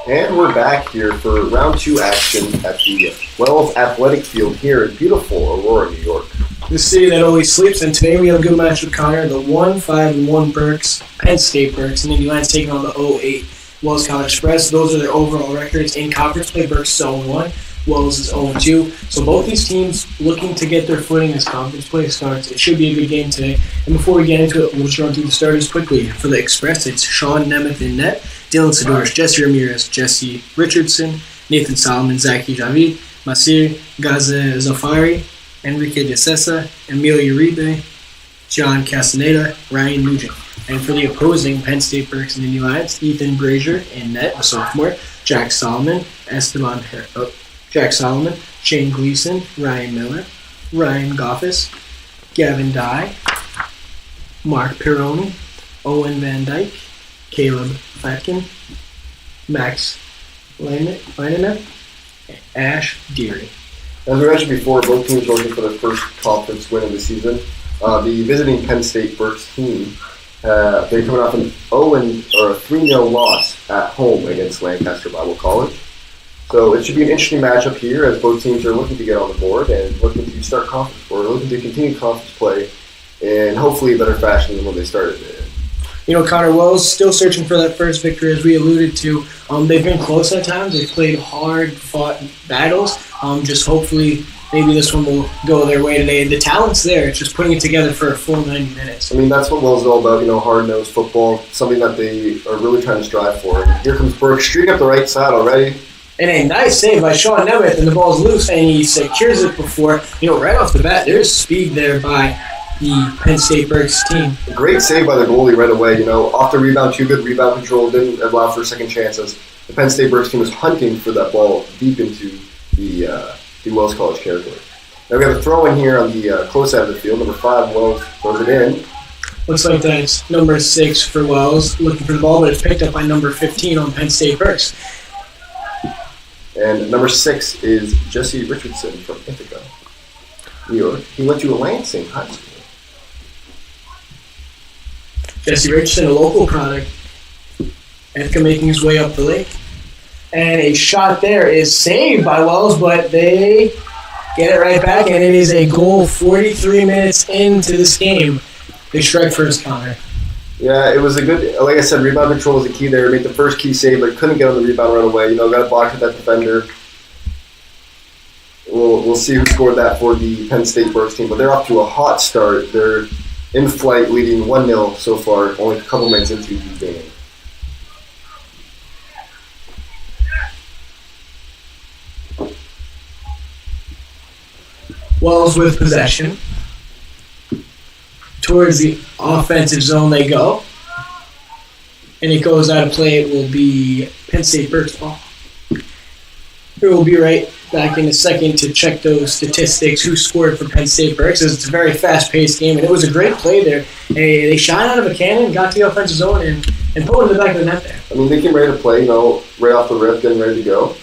And we're back here for round 2 action at the Wells Athletic Field here in beautiful Aurora, New York. The city that always sleeps, and today we have a good match with Connor, the 1-5-1 Berks, Penn State Berks, and Indy Lions taking on the 0-8 Wells College Express. Those are their overall records. In conference play, Berks is 0-1, Wells is 0-2. So both these teams looking to get their footing as conference play starts. It should be a good game today. And before we get into it, we'll just run through the starters quickly. For the Express, it's Sean Nemeth in net, Dylan Sidoris, Jesse Ramirez, Jesse Richardson, Nathan Solomon, Zaki Javid, Masir Gaze Zafari, Enrique de Cesa, Emilio Uribe, John Castaneda, Ryan Nugent. And for the opposing Penn State Berks and Indy Lions, Ethan Brazier in net, a sophomore, Jack Solomon, Shane Gleason, Ryan Miller, Ryan Goffis, Gavin Dye, Mark Pironi, Owen Van Dyke, Caleb Fatkin, Max Leinener, Ash Deary. As we mentioned before, both teams are looking for their first conference win of the season. The visiting Penn State Berks team, they're coming off an 3-0 loss at home against Lancaster Bible College. So it should be an interesting matchup here as both teams are looking to get on the board and looking to start conference or looking to continue conference play in hopefully a better fashion than when they started it. You know, Connor, Wells still searching for that first victory, as we alluded to. They've been close at times. They've played hard-fought battles. Just hopefully maybe this one will go their way today. The talent's there. It's just putting it together for a full 90 minutes. I mean, that's what Wells is all about, hard-nosed football, something that they are really trying to strive for. And here comes Berks, streaking up the right side already. And a nice save by Sean Nemeth, and the ball's loose, and he secures it before. Right off the bat, there's speed there by the Penn State Berks team. A great save by the goalie right away. Off the rebound, too good rebound control, didn't allow for second chances. The Penn State Berks team was hunting for that ball deep into the Wells College territory. Now we have a throw in here on the close side of the field. Number 5, Wells throws it in. Looks like that's number 6 for Wells looking for the ball, but it's picked up by number 15 on Penn State Berks. And number 6 is Jesse Richardson from Ithaca, New York. He went to Lansing High School. Jesse Richardson, a local product. Ithaca making his way up the lake. And a shot there is saved by Wells, but they get it right back, and it is a goal 43 minutes into this game. They strike first, Connor. Yeah, it was a good, like I said, rebound control was the key there. Made the first key save, but couldn't get on the rebound right away. Got a block at that defender. We'll see who scored that for the Penn State Berks team, but they're off to a hot start. They're in flight, leading 1-0 so far, only a couple minutes into the game. Wells with possession. Towards the offensive zone they go. And it goes out of play. It will be Penn State Berks ball. We will be right back in a second to check those statistics, who scored for Penn State Berks. It's a very fast-paced game, and it was a great play there. They shot out of a cannon, got to the offensive zone, and put it in the back of the net there. I mean, they came ready to play, right off the rip, getting ready to go.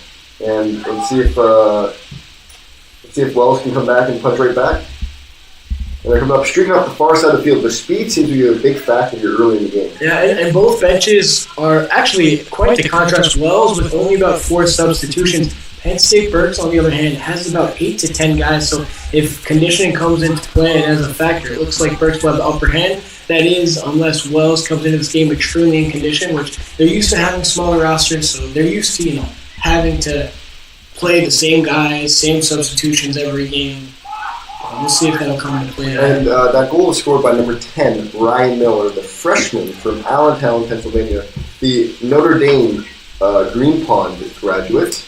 And let's see if Wells can come back and punch right back. And they're coming up, streaking up the far side of the field. The speed seems to be a big factor here early in the game. Yeah, and both benches are actually quite the contrast. Wells with only about 4 substitutions. Penn State Berks, on the other hand, has about 8 to 10 guys. So if conditioning comes into play as a factor, it looks like Berks will have the upper hand. That is, unless Wells comes into this game extremely in condition, which they're used to having smaller rosters, so they're used to having to play the same guys, same substitutions every game. We'll see if that'll come into play. And that goal was scored by number 10, Ryan Miller, the freshman from Allentown, Pennsylvania, the Notre Dame Green Pond graduate.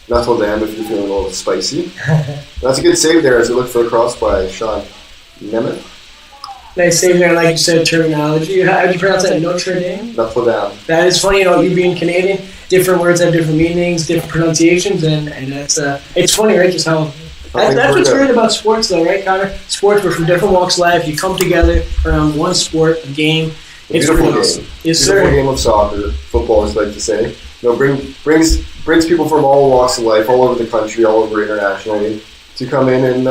Not so damn if you're feeling a little spicy. That's a good save there as they look for a cross by Sean Nemeth. Nice save there, like you said, terminology. How do you pronounce that? Notre Dame? Notre Dame. That is funny, you being Canadian, different words have different meanings, different pronunciations, and that's it's funny, right? Just how that's what's great about sports, though, right, Connor? Sports, we're from different walks of life. You come together around one sport, a game. It's beautiful pretty awesome. Yes, beautiful sir. Game of soccer, football, as I like to say. Brings people from all walks of life, all over the country, all over internationally, to come in and.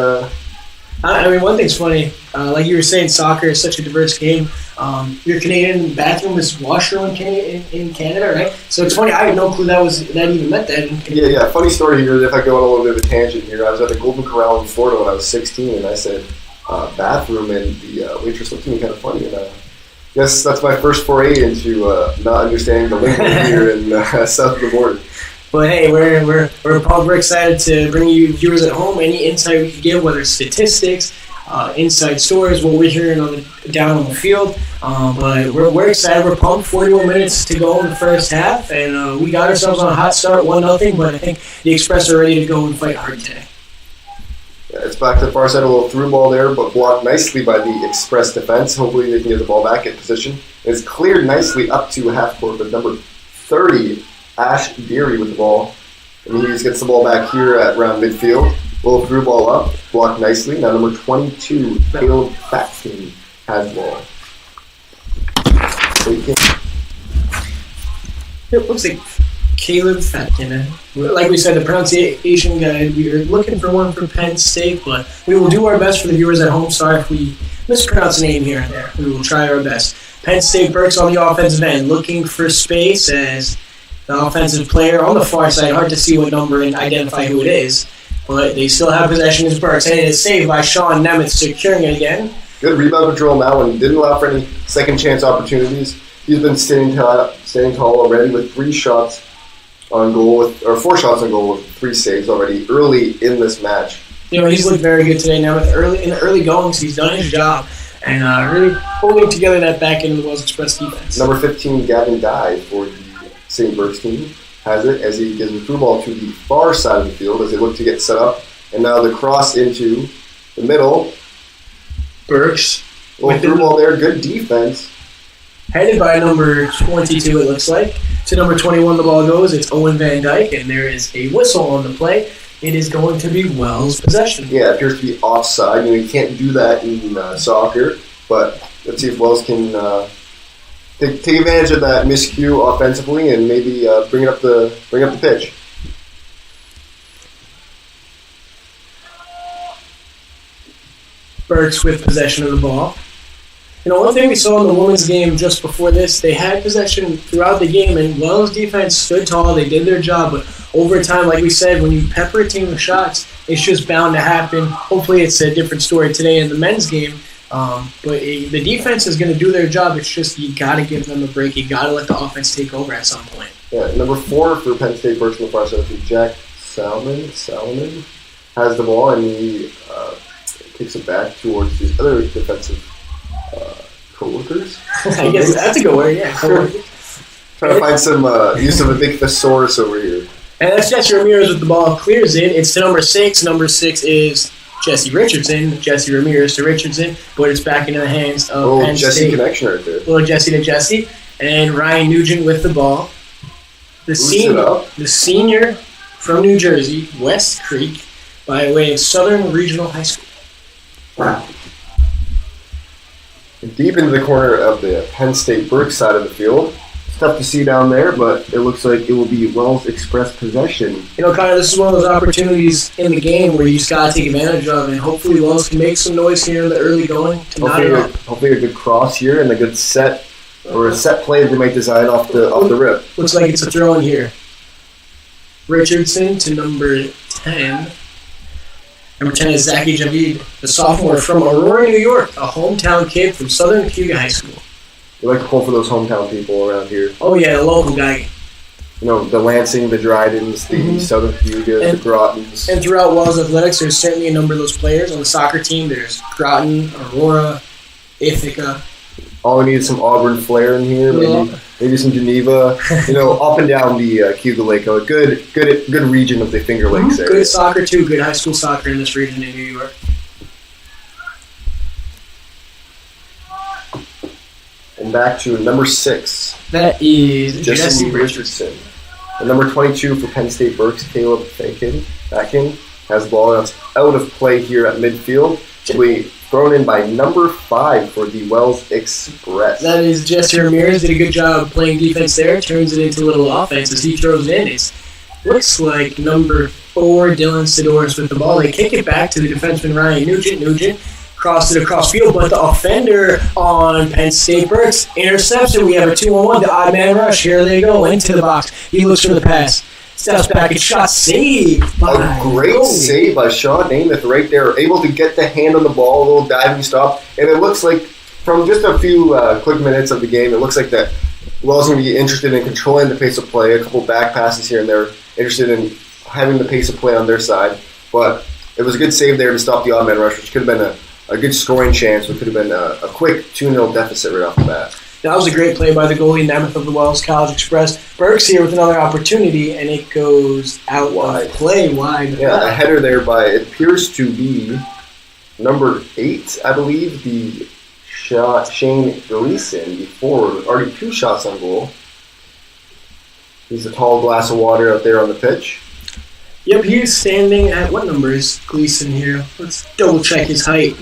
I mean, one thing's funny. Like you were saying, soccer is such a diverse game. Your Canadian bathroom is washroom in Canada, right? So it's funny. I had no clue that even meant that. Yeah. Funny story here. If I go on a little bit of a tangent here, I was at the Golden Corral in Florida when I was 16, and I said bathroom, and the waitress looked at me kind of funny, and yes, that's my first foray into not understanding the lingo here in south of the border. But hey, we're excited to bring you viewers at home any insight we can give, whether it's statistics, inside stories, what we're hearing down on the field. But we're excited. We're pumped. 41 minutes to go in the first half, and we got ourselves on a hot start, 1-0. But I think the Express are ready to go and fight hard today. Yeah, it's back to the far side, a little through ball there, but blocked nicely by the Express defense. Hopefully they can get the ball back in position. It's cleared nicely up to half court, but number 30, Ash Deary with the ball. And he just gets the ball back here at around midfield. Little through ball up, blocked nicely. Now number 22, Caleb Fatkin has the ball. It looks like Caleb Fatkin. Like we said, the pronunciation guide, we are looking for one for Penn State, but we will do our best for the viewers at home. Sorry if we mispronounce the name here and there. We will try our best. Penn State Berks on the offensive end, looking for space as the offensive player on the far side. Hard to see what number and identify who it is, but they still have possession as Berks. And it is saved by Sean Nemeth, securing it again. Good rebound control now, and didn't allow for any second chance opportunities. He's been standing tall already with 4 shots on goal with 3 saves already early in this match. He's looked very good today now in the early goings. He's done his job and really holding together that back end of the Wells Express defense. Number 15, Gavin Dye for the St. Berks team has it as he gives the through ball to the far side of the field as they look to get set up. And now the cross into the middle. Berks. Little through ball there, good defense. Headed by number 22, it looks like. To number 21, the ball goes. It's Owen Van Dyke, and there is a whistle on the play. It is going to be Wells' possession. Yeah, it appears to be offside. You can't do that in soccer, but let's see if Wells can take advantage of that miscue offensively and maybe bring up the pitch. Berks with possession of the ball. One thing we saw in the women's game just before this, they had possession throughout the game, and Wells' defense stood tall. They did their job, but over time, like we said, when you pepper a team with shots, it's just bound to happen. Hopefully it's a different story today in the men's game, but the defense is going to do their job. It's just you got to give them a break. You got to let the offense take over at some point. Yeah, number 4 for Penn State Berks on the far side, Jack Salmon has the ball, and he kicks it back towards his other defensive co-workers. I guess that's a good word, yeah. Co-workers. Trying to find some use of a big thesaurus over here. And that's Jesse Ramirez with the ball. Clears it. It's to number 6. Number 6 is Jesse Richardson. Jesse Ramirez to Richardson. But it's back into the hands of Penn Jesse State. Connection right there. Little Jesse to Jesse. And Ryan Nugent with the ball. The senior from New Jersey, West Creek, by way of Southern Regional High School. Wow. Deep into the corner of the Penn State Berks side of the field. It's tough to see down there, but it looks like it will be Wells Express possession. Connor, this is one of those opportunities in the game where you just got to take advantage of, and hopefully Wells can make some noise here in the early going to knot it up. Hopefully a good cross here and a good set, or a set play they might design off the rip. Looks like it's a throw in here. Richardson to number 10. Number 10 is Zachy Javid, the sophomore from Aurora, New York, a hometown kid from Southern Cuga High School. We like to pull for those hometown people around here. Oh, yeah, the local guy. The Lansing, the Drydens, the Southern Cugas, the Grottons. And throughout Wells Athletics, there's certainly a number of those players. On the soccer team, there's Groton, Aurora, Ithaca. All we need is some Auburn flair in here, maybe some Geneva. Up and down the Cuga Lake, a good region of the Finger Lakes area. Good soccer too, good high school soccer in this region in New York. And back to number 6. That is Jesse Richardson. And number 22 for Penn State Berks, Caleb Fatkin has the ball. That's out of play here at midfield. We thrown in by number 5 for the Wells Express. That is Jesse Ramirez. Did a good job playing defense there. Turns it into a little offense as he throws it in. It looks like number 4, Dylan Sidoris with the ball. They kick it back to the defenseman Ryan Nugent. Nugent crossed it across field, but the offender on Penn State Berks intercepts it. We have a 2-on-1, the odd man rush. Here they go into the box. He looks for the pass. Steps back and shot saved by a great save by Sean Namath right there. Able to get the hand on the ball, a little diving stop. And it looks like, from just a few quick minutes of the game, it looks like that Wells going to be interested in controlling the pace of play. A couple back passes here and there. Interested in having the pace of play on their side. But it was a good save there to stop the odd man rush, which could have been a good scoring chance. It could have been a quick 2-0 deficit right off the bat. That was a great play by the goalie, Namath of the Wells College Express. Berks here with another opportunity, and it goes out wide. Play wide. Yeah, a header there by, it appears to be number 8, I believe, the Shane Gleason, the forward, with already 2 shots on goal. He's a tall glass of water out there on the pitch. Yep, he's standing at, what number is Gleason here? Let's double check his height.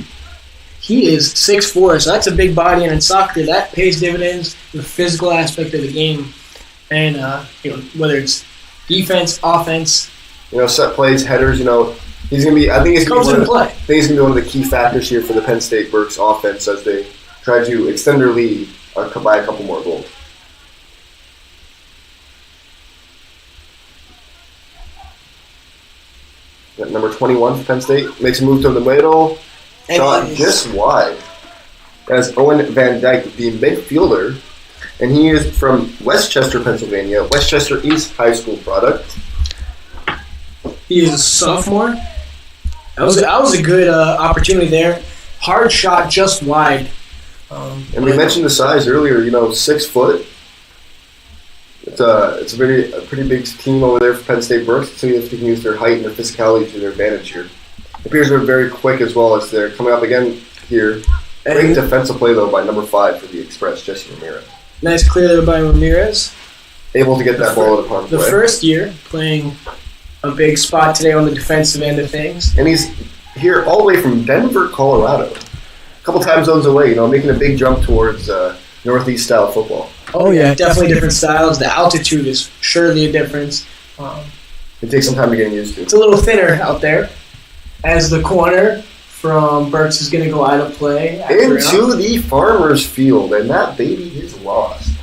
He is 6'4", so that's a big body, and in soccer, that pays dividends in the physical aspect of the game. And, whether it's defense, offense. Set plays, headers, he's going to be, I think he's going to be one of the key factors here for the Penn State Berks offense as they try to extend their lead by a couple more goals. Got number 21 for Penn State. Makes a move to the middle. Shot just wide. As Owen Van Dyke, the midfielder, and he is from Westchester, Pennsylvania. Westchester East High School product. He is a sophomore. That was a good opportunity there. Hard shot, just wide. And we mentioned the size earlier. 6 foot. It's a pretty big team over there for Penn State Berks. So you have to use their height and their physicality to their advantage here. It appears they're very quick as well as they're coming up again here. Great defensive play though by number 5 for the Express, Jesse Ramirez. Nice clear there by Ramirez. Able to get that ball out of harm's way. The first year playing a big spot today on the defensive end of things. And he's here all the way from Denver, Colorado. A couple time zones away, making a big jump towards Northeast style football. Oh yeah, definitely different styles. The altitude is surely a difference. It takes some time to get used to. It's a little thinner out there. As the corner from Berks is going to go out of play. Into the farmer's field, and that baby is lost.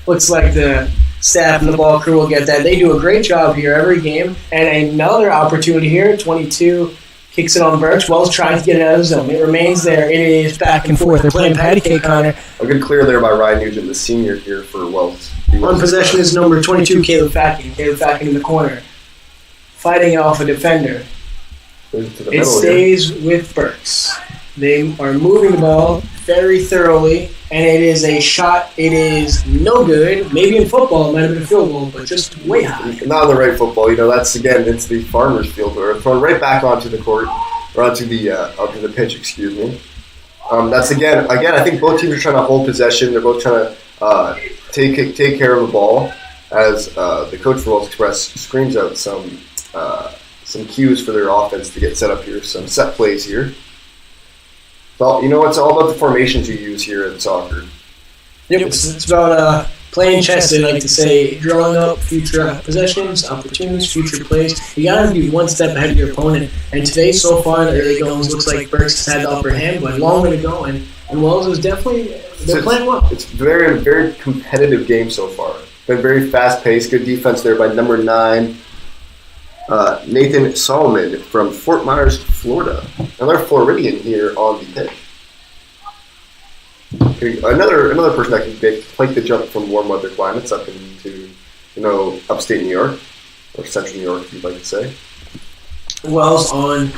Looks like the staff and the ball crew will get that. They do a great job here every game. And another opportunity here, 22 kicks it on Berks. Wells trying to get it out of the zone. It remains there. It is back and forth. They're playing patty cake, Connor. A good clear there by Ryan Nugent, the senior here for Wells. On possession is number 22, Caleb Fackin. Caleb Fackin in the corner. Fighting off a defender. It stays with Berks. They are moving the ball very thoroughly, and it is a shot. It is no good. Maybe in football it might have been a field goal, but just way high. Not on the right football. That's again, it's the farmer's field. Or thrown right back onto the court, or onto the pitch. Excuse me. That's again. I think both teams are trying to hold possession. They're both trying to take care of the ball. As the coach for Wells Express screams out some cues for their offense to get set up here, some set plays here. Well, it's all about the formations you use here in soccer. Yep, it's about playing chess, they like to say, drawing up future possessions, opportunities, future plays. You got to be one step ahead of your opponent. And today, so far, in the early goings, looks like Berks has had the upper hand, but a long way to go. And Wells is definitely, they're playing well. It's a very, very competitive game so far. Been very fast-paced, good defense there by number 9. Nathan Solomon from Fort Myers, Florida. Another Floridian here on the pitch. Okay, another person that can make the jump from warm weather climates up into, upstate New York, or central New York, if you'd like to say. Wells on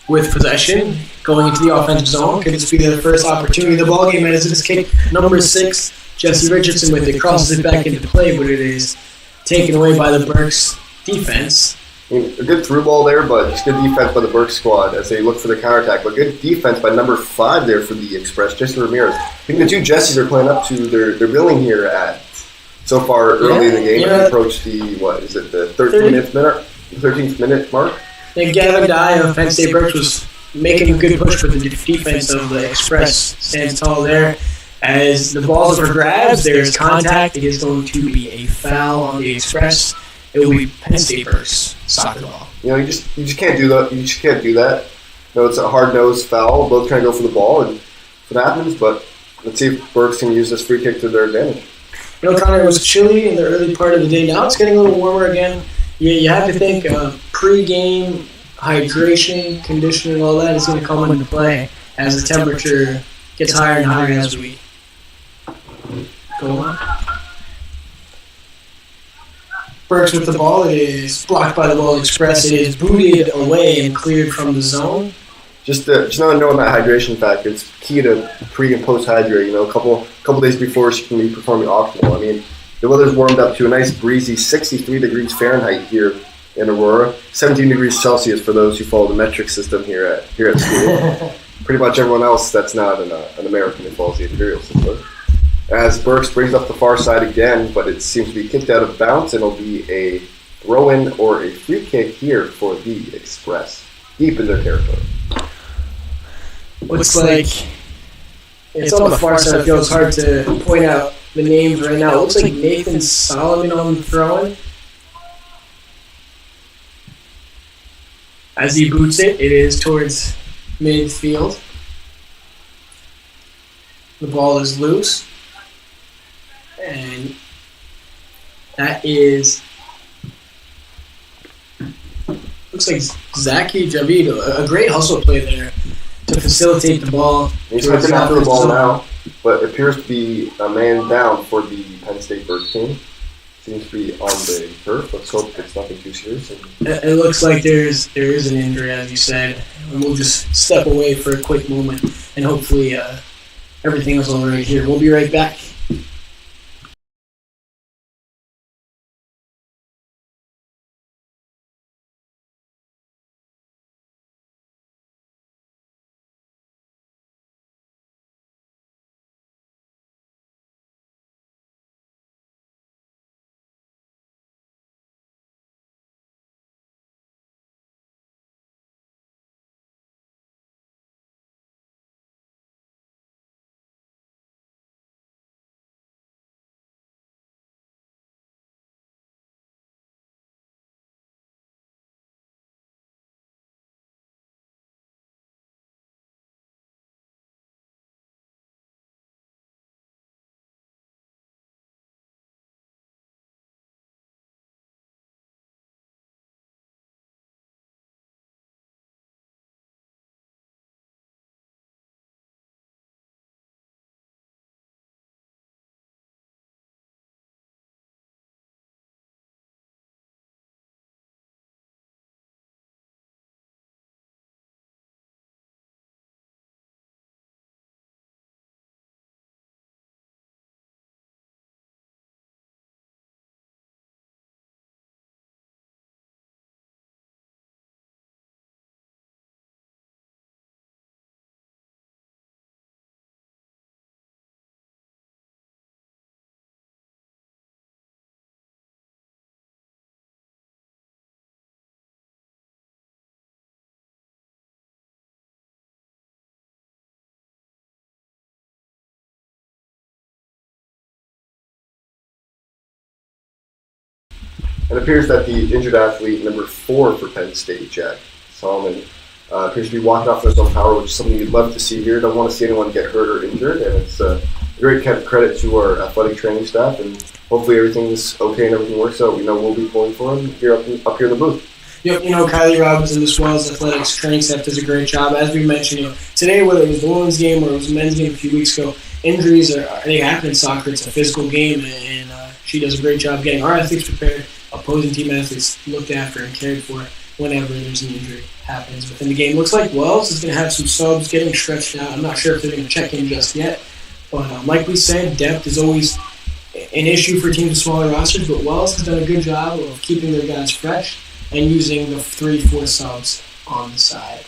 with possession, going into the offensive zone. Could this be their first opportunity of the ball game? And as it is kicked, number 6, Jesse Richardson with it, crosses it back into play, but it is taken away by the Berks defense. A good through ball there, but it's good defense by the Berks squad as they look for the counterattack. But good defense by number 5 there for the Express, Jesse Ramirez. I think the two Jessies are playing up to their billing here at so far early in the game. They approach the 13th minute mark. And Gavin Dye of Penn State Berks was making a good push, but the defense of the Express stands tall there. As the balls are for grabs, there's contact. It is going to be a foul on the Express. It will be Penn State Berks soccer ball. You just can't do that. You just can't do that. No, it's a hard-nosed foul. Both kind of go for the ball, and if it happens, but let's see if Berks can use this free kick to their advantage. Connor, it was chilly in the early part of the day. Now it's getting a little warmer again. You have to think pre-game hydration, conditioning, all that is going to come into play as the temperature gets higher and higher as we go on. Berks with the ball. It is blocked by the Ball Express. It is booted away and cleared from the zone. Just another note on that hydration factor. It's key to pre and post hydrate. A couple days before she can be performing optimal. I mean, the weather's warmed up to a nice breezy 63 degrees Fahrenheit here in Aurora, 17 degrees Celsius for those who follow the metric system here at school. Pretty much everyone else that's not an American who follows the imperial system. As Berks brings up the far side again, but it seems to be kicked out of bounds, and it'll be a throw-in or a free kick here for the Express, deep in their territory. Looks like it's on the far side. It feels hard to point out the names right now. It looks like Nathan Solomon on the throw-in. As he boots it, it is towards midfield. The ball is loose. And that is, looks like Zaki Javid, a great hustle play there to facilitate the ball. He's looking after the ball now, but it appears to be a man down for the Penn State Berks team. Seems to be on the turf. Let's hope it's nothing too serious. It looks like there is an injury, as you said. And we'll just step away for a quick moment, and hopefully everything is all right here. We'll be right back. It appears that the injured athlete, number 4 for Penn State, Jack Solomon, appears to be walking off their own power, which is something you'd love to see here. Don't want to see anyone get hurt or injured, and it's a great credit to our athletic training staff, and hopefully everything's okay and everything works out. We know we'll be pulling for him here up here in the booth. Yep, Kylie Robinson as well as athletics training staff does a great job. As we mentioned, today, whether it was the women's game or it was the men's game a few weeks ago, injuries they happen in soccer. It's a physical game, and she does a great job getting our athletes prepared, opposing team athletes looked after and cared for whenever there's an injury happens within the game. Looks like Wells is going to have some subs getting stretched out. I'm not sure if they're going to check in just yet, but like we said, depth is always an issue for teams with smaller rosters, but Wells has done a good job of keeping their guys fresh and using the 3-4 subs on the side.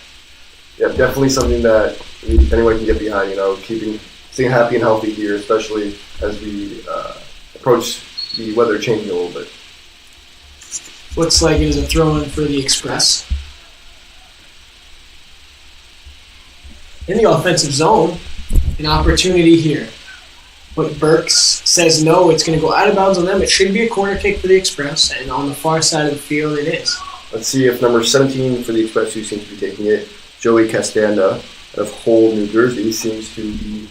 Yeah, definitely something that anyone can get behind, staying happy and healthy here, especially as we approach the weather changing a little bit. Looks like it is a throw-in for the Express. In the offensive zone, an opportunity here. But Berks says no, it's going to go out of bounds on them. It should be a corner kick for the Express, and on the far side of the field it is. Let's see if number 17 for the Express, who seems to be taking it, Joey Castanda of Hull, New Jersey, seems to be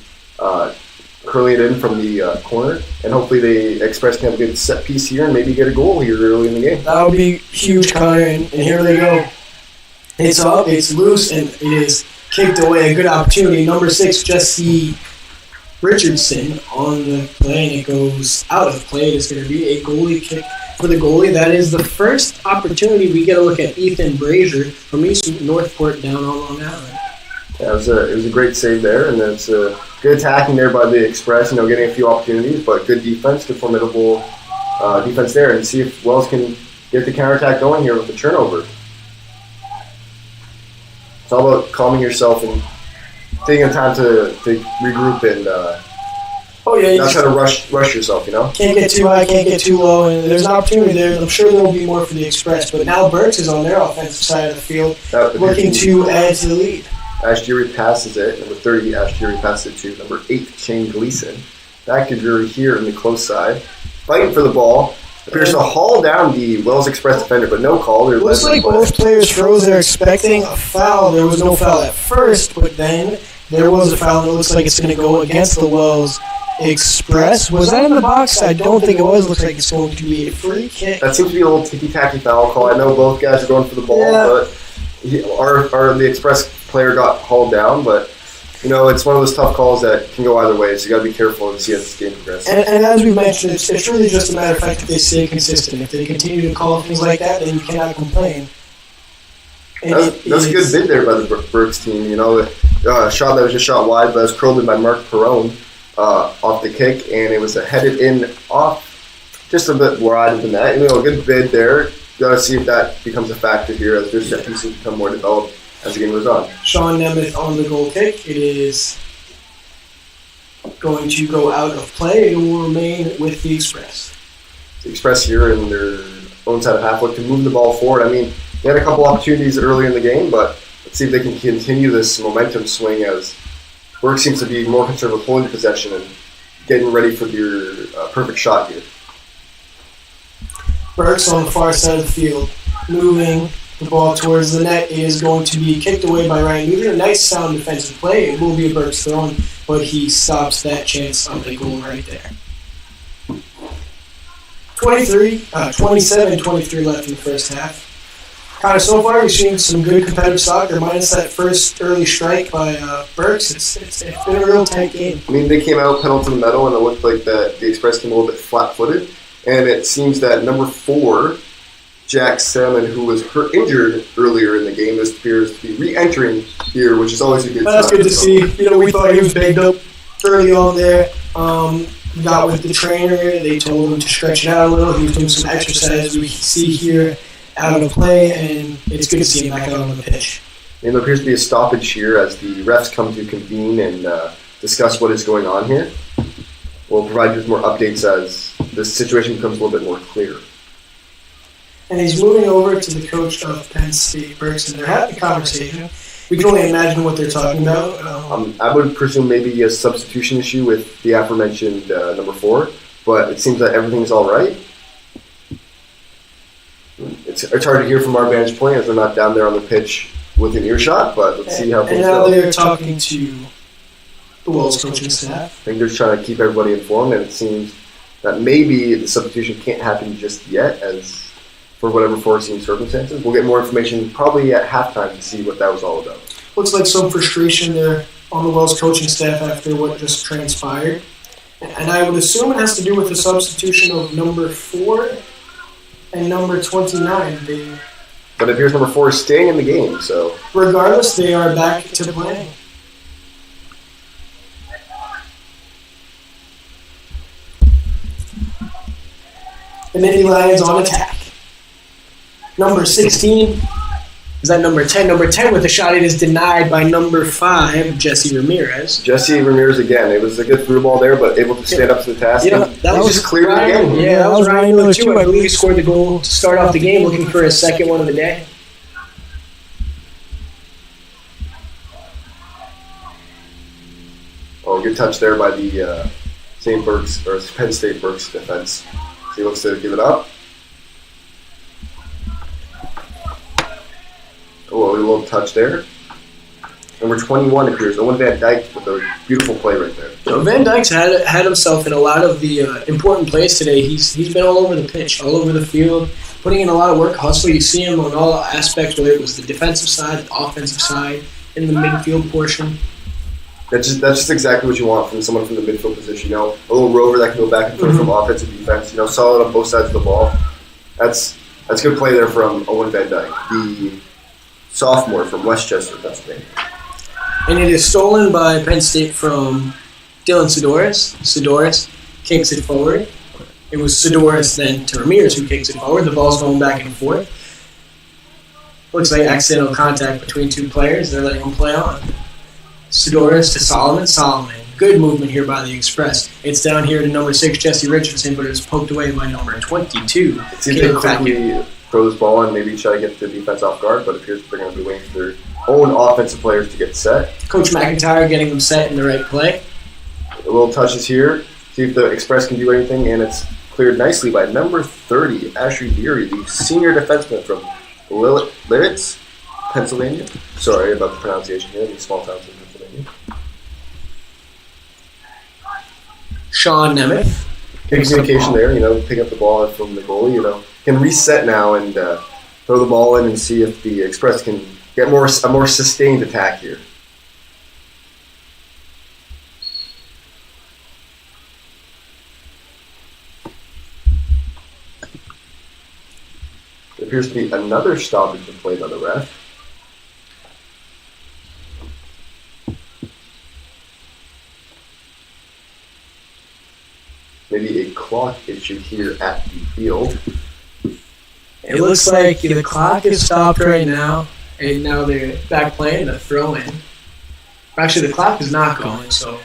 curling it in from the corner, and hopefully the Express can have a good set piece here and maybe get a goal here early in the game. That would be huge, Connor, and here they go. It's up, it's loose, and it is kicked away. A good opportunity. Number 6, Jesse Richardson on the play, and it goes out of play. It's going to be a goalie kick for the goalie. That is the first opportunity we get a look at Ethan Brazier from East Northport down on Long Island. Yeah, it was a great save there, and it's a good attacking there by the Express, getting a few opportunities, but good defense, good formidable defense there, and see if Wells can get the counterattack going here with the turnover. It's all about calming yourself and taking time to regroup and not try to rush yourself, Can't get too high, can't get too low, and there's an opportunity there. I'm sure there will be more for the Express, but now Berks is on their offensive side of the field, looking to add to the lead. Ashjiri passes it. Number 30, Ashjiri passes it to number 8, Shane Gleason. Back to Drury here in the close side. Fighting for the ball. Appears to haul down the Wells Express defender, but no call. Looks like both players froze. They're expecting a foul. There was no foul at first, but then there was a foul, and it looks like it's going to go against the Wells Express. Was that in the box? I don't think it was. Looks like it's going to be a free kick. That seems to be a little ticky-tacky foul call. I know both guys are going for the ball, but the Express player got hauled down, but it's one of those tough calls that can go either way, so you got to be careful and see as this game progresses. And as we mentioned, it's really just a matter of fact if they stay consistent. If they continue to call things like that, then you cannot complain. That's a good bid there by the Berks team. Shot that was just shot wide, but it was curled in by Mark Perrone off the kick, and it was headed in off just a bit wide than that. A good bid there. Got to see if that becomes a factor here as their set pieces become more developed as the game goes on. Sean Nemeth on the goal kick. It is going to go out of play. It will remain with the Express. The Express here in their own side of half look to move the ball forward. They had a couple opportunities early in the game, but let's see if they can continue this momentum swing as Berks seems to be more concerned with holding possession and getting ready for your perfect shot here. Berks on the far side of the field, moving the ball towards the net. It is going to be kicked away by Ryan Nugent. A nice sound defensive play. It will be a Berks throw, but he stops that chance on the goal right there. 27-23 left in the first half. So far we've seen some good competitive soccer, minus that first early strike by Berks. It's been a real tight game. They came out pedal to the metal, and it looked like that the Express came a little bit flat-footed. And it seems that number 4, Jack Salmon, who was injured earlier in the game, appears to be re-entering here, which is always a good sign. That's good to see. We thought he was banged up early on there. Got with the trainer. They told him to stretch it out a little. He was doing some exercise. We see here out of play, and it's good to see him back out on the pitch. And there appears to be a stoppage here as the refs come to convene and discuss what is going on here. We'll provide you with more updates as this situation becomes a little bit more clear. And he's moving over to the coach of Penn State, Berks, and they're having a conversation. We can only imagine what they're talking about. I would presume maybe a substitution issue with the aforementioned number 4, but it seems that everything's all right. It's hard to hear from our vantage point as they're not down there on the pitch with an earshot, but let's see how things go. And now they're talking to the Wells coaching staff. I think they're trying to keep everybody informed, and it seems that maybe the substitution can't happen just yet, as for whatever foreseen circumstances. We'll get more information probably at halftime to see what that was all about. Looks like some frustration there on the Wells coaching staff after what just transpired. And I would assume it has to do with the substitution of number 4 and number 29. But it appears number 4 is staying in the game, so... Regardless, they are back to playing. The Nittany Lions on attack. Number 16. Is that number 10? Number 10 with the shot. It is denied by number 5, Jesse Ramirez. Jesse Ramirez again. It was a good through ball there, but able to stand up to the task. Yeah, that was just cleared again. Yeah, that was Ryan Miller too. I believe he scored the goal to start off the game, looking for his second one of the day. Oh, good touch there by the St. Berks or Penn State Berks defense. So he looks to give it up. Oh, a little touch there. Number 21 appears. Owen Van Dyke with a beautiful play right there. So Van Dyke's had himself in a lot of the important plays today. He's been all over the pitch, all over the field, putting in a lot of work, hustle. You see him on all aspects, whether it was the defensive side, the offensive side, in the midfield portion. That's just exactly what you want from someone from the midfield position. A little rover that can go back and forth from offense and defense. Solid on both sides of the ball. That's good play there from Owen Van Dyke, the sophomore from Westchester, Pennsylvania. And it is stolen by Penn State from Dylan Sidoris. Sidoris kicks it forward. It was Sidoris then to Ramirez who kicks it forward. The ball's going back and forth. Looks like accidental contact between two players. They're letting them play on. Sidoris to Solomon. Solomon. Good movement here by the Express. It's down here to number 6, Jesse Richardson, but it's poked away by number 22. It seems they quickly throw this ball and maybe try to get the defense off guard, but it appears they're going to be waiting for their own offensive players to get set. Coach McIntyre getting them set in the right play. A little touches here. See if the Express can do anything, and it's cleared nicely by number 30, Ashley Beery, the senior defenseman from Lititz, Pennsylvania. Sorry about the pronunciation here, these small towns in Pennsylvania. Sean Nemeth. Good communication there, pick up the ball from the goalie, can reset now and throw the ball in and see if the Express can get a more sustained attack here. There appears to be another stoppage of play by the ref. Maybe a clock issue here at the field. It looks like the clock is stopped right now, and now they're back playing the throw-in. Actually, the clock is not going, so...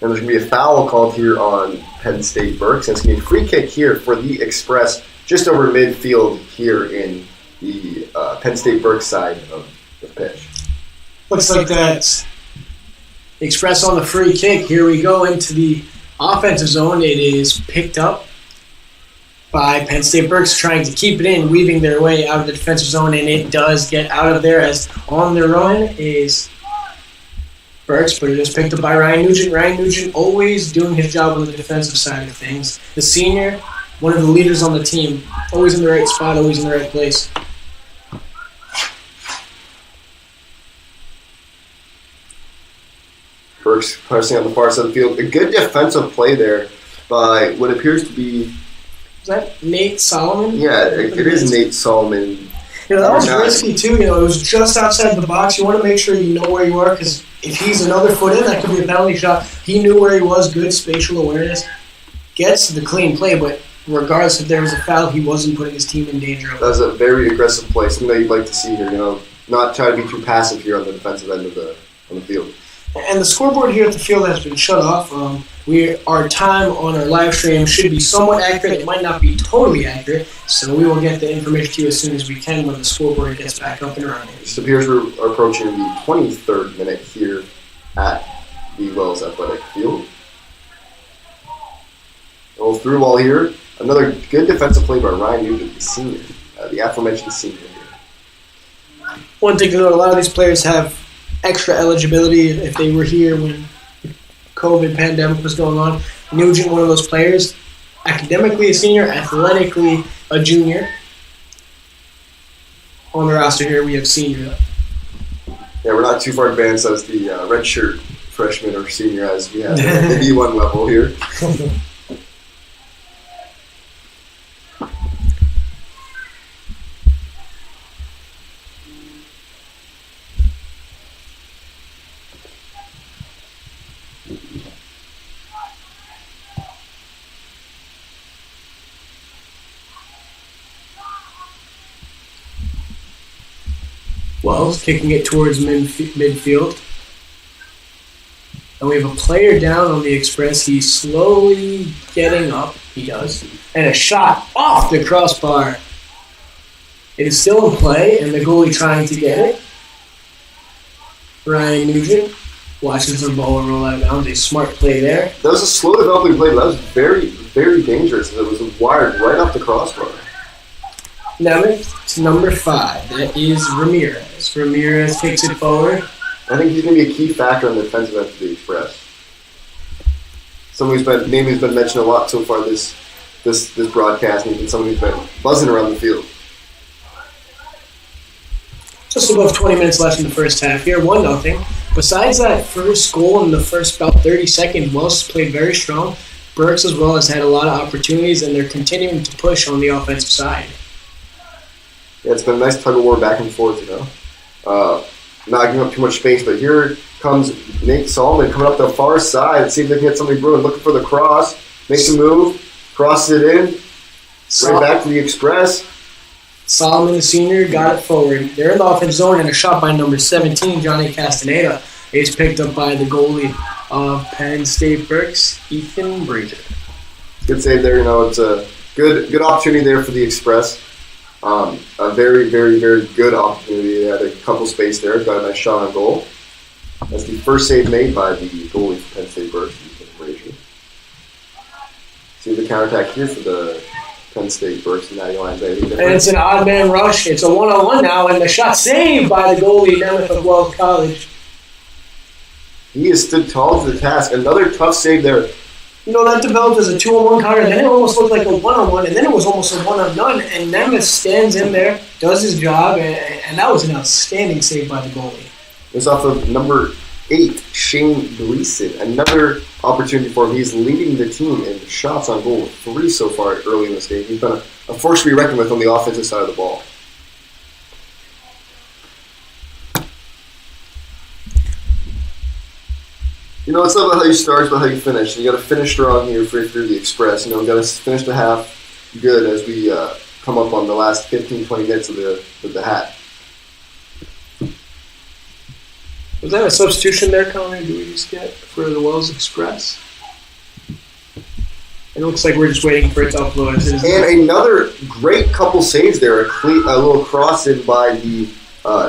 And there's going to be a foul called here on Penn State Berks, and it's going to be a free kick here for the Express just over midfield here in the Penn State Berks side of the pitch. Looks like that's Express on the free kick. Here we go into the offensive zone. It is picked up by Penn State Berks trying to keep it in, weaving their way out of the defensive zone, and it does get out of there as on the run is Berks, but it is picked up by Ryan Nugent. Ryan Nugent always doing his job on the defensive side of things. The senior, one of the leaders on the team, always in the right spot, always in the right place. Berks pressing on the far side of the field. A good defensive play there by what appears to be... Is that Nate Solomon? Yeah, it is Nate Solomon. That was risky too. It was just outside the box. You want to make sure you know where you are, because if he's another foot in, that could be a penalty shot. He knew where he was. Good spatial awareness. Gets the clean play, but regardless if there was a foul, he wasn't putting his team in danger. That was a very aggressive play. Something that you'd like to see here. Not try to be too passive here on the defensive end of the field. And the scoreboard here at the field has been shut off. Our time on our live stream should be somewhat accurate. It might not be totally accurate, so we will get the information to you as soon as we can when the scoreboard gets back up and running. It appears we're approaching the 23rd minute here at the Wells Athletic Field. A little through ball here. Another good defensive play by Ryan Nugent, the senior, the aforementioned senior here. One thing to note, a lot of these players have extra eligibility if they were here when COVID pandemic was going on. Nugent, one of those players, academically a senior, athletically a junior. On the roster here, we have senior. Yeah, we're not too far advanced as the redshirt freshman or senior as we have at the D1 level here. Wells kicking it towards midfield. And we have a player down on the Express. He's slowly getting up. He does. And a shot off the crossbar. It is still in play, and the goalie trying to get it. Ryan Nugent watches the ball roll out of bounds. A smart play there. That was a slow developing play, but that was very, very dangerous. It was wired right off the crossbar. Nemeth to number 5. That is Ramirez. Ramirez takes it forward. I think he's going to be a key factor in the defensive end of the Express. Someone whose name has been mentioned a lot so far this broadcast, and even someone who's been buzzing around the field. Just above 20 minutes left in the first half here, 1-0. Besides that first goal in the first about 30 seconds, Wells played very strong. Berks as well has had a lot of opportunities, and they're continuing to push on the offensive side. Yeah, it's been a nice tug of war back and forth, not giving up too much space, but here comes Nate Solomon coming up the far side. See if they can get somebody brewing, looking for the cross, makes a move, crosses it in, right back to the Express. Solomon, the senior, got it forward. They're in the offensive zone, and a shot by number 17, Johnny Castaneda, is picked up by the goalie of Penn State Berks, Ethan Bridger. Good save there. It's a good opportunity there for the Express. A very, very, very good opportunity. They had a couple space there. Got a nice shot on goal. That's the first save made by the goalie for Penn State Berks, Ethan Bridger. See the counterattack here for the Penn State Berks and Natty Lions. And it's an odd man rush. It's a 1-on-1 now, and the shot saved by the goalie, Nemeth of Wells College. He has stood tall to the task. Another tough save there. That developed as a 2-on-1 counter, then it almost looked like a 1-on-1, and then it was almost a 1-on-none, and Nemeth stands in there, does his job, and that was an outstanding save by the goalie. It was off of number 8, Shane Gleason. Another opportunity for him. He's leading the team in shots on goal with 3 so far early in this game. He's been a force to be reckoned with on the offensive side of the ball. It's not about how you start, it's about how you finish. You got to finish strong here for the Express. Got to finish the half good as we come up on the last 15, 20 minutes of the hat. Was that a substitution there, Connor? Do we just get for the Wells Express? It looks like we're just waiting for it to upload. And another great couple saves there. A little cross in by the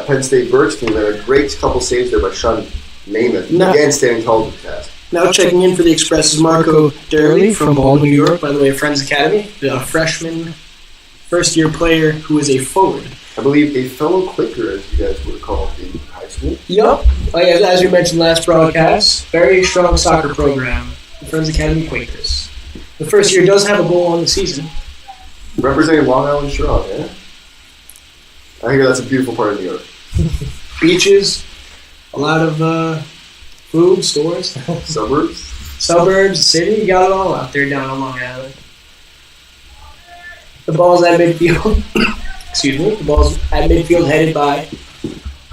Penn State Berks team. And a great couple saves there by Sean Namath. Again, standing tall to the task. Now checking in for the Express is Marco Durley from Baldwin, New York, by the way, Friends Academy. The freshman, first-year player who is a forward. I believe a fellow Quaker, as you guys would call in high school. Yep. As we mentioned last broadcast, very strong soccer program. The Friends Academy Quakers. The first year does have a goal on the season. Representing Long Island strong, yeah? I hear that's a beautiful part of New York. Beaches, a lot of food, stores. Suburbs, city, you got it all out there down on Long Island. The ball's at midfield. Excuse me. The ball's at midfield headed by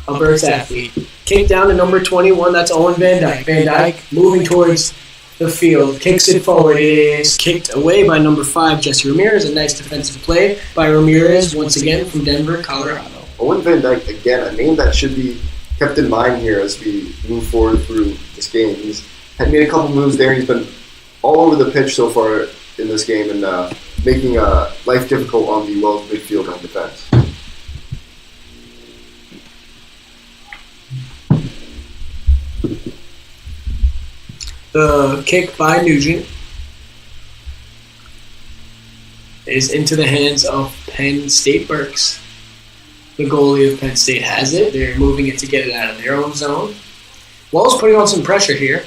a Berks athlete. Kick down to number 21. That's Owen Van Dyke. Van Dyke moving towards the field. Kicks it forward. It is kicked away by number 5, Jesse Ramirez. A nice defensive play by Ramirez, once again from Denver, Colorado. Owen Van Dyke, again, a name that should be kept in mind here as we move forward through this game. He's had made a couple moves there. He's been all over the pitch so far in this game and making life difficult on the Wells midfield on defense. The kick by Nugent is into the hands of Penn State Berks. The goalie of Penn State has it. They're moving it to get it out of their own zone. Wells putting on some pressure here.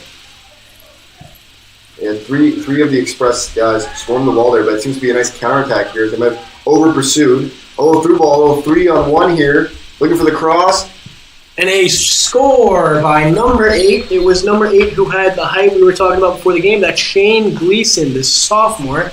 And three of the Express guys swarm the ball there, but it seems to be a nice counterattack here. They might have over-pursued. Through ball, 3-on-1 here. Looking for the cross. And a score by number 8. It was number 8 who had the height we were talking about before the game. That's Shane Gleason, the sophomore.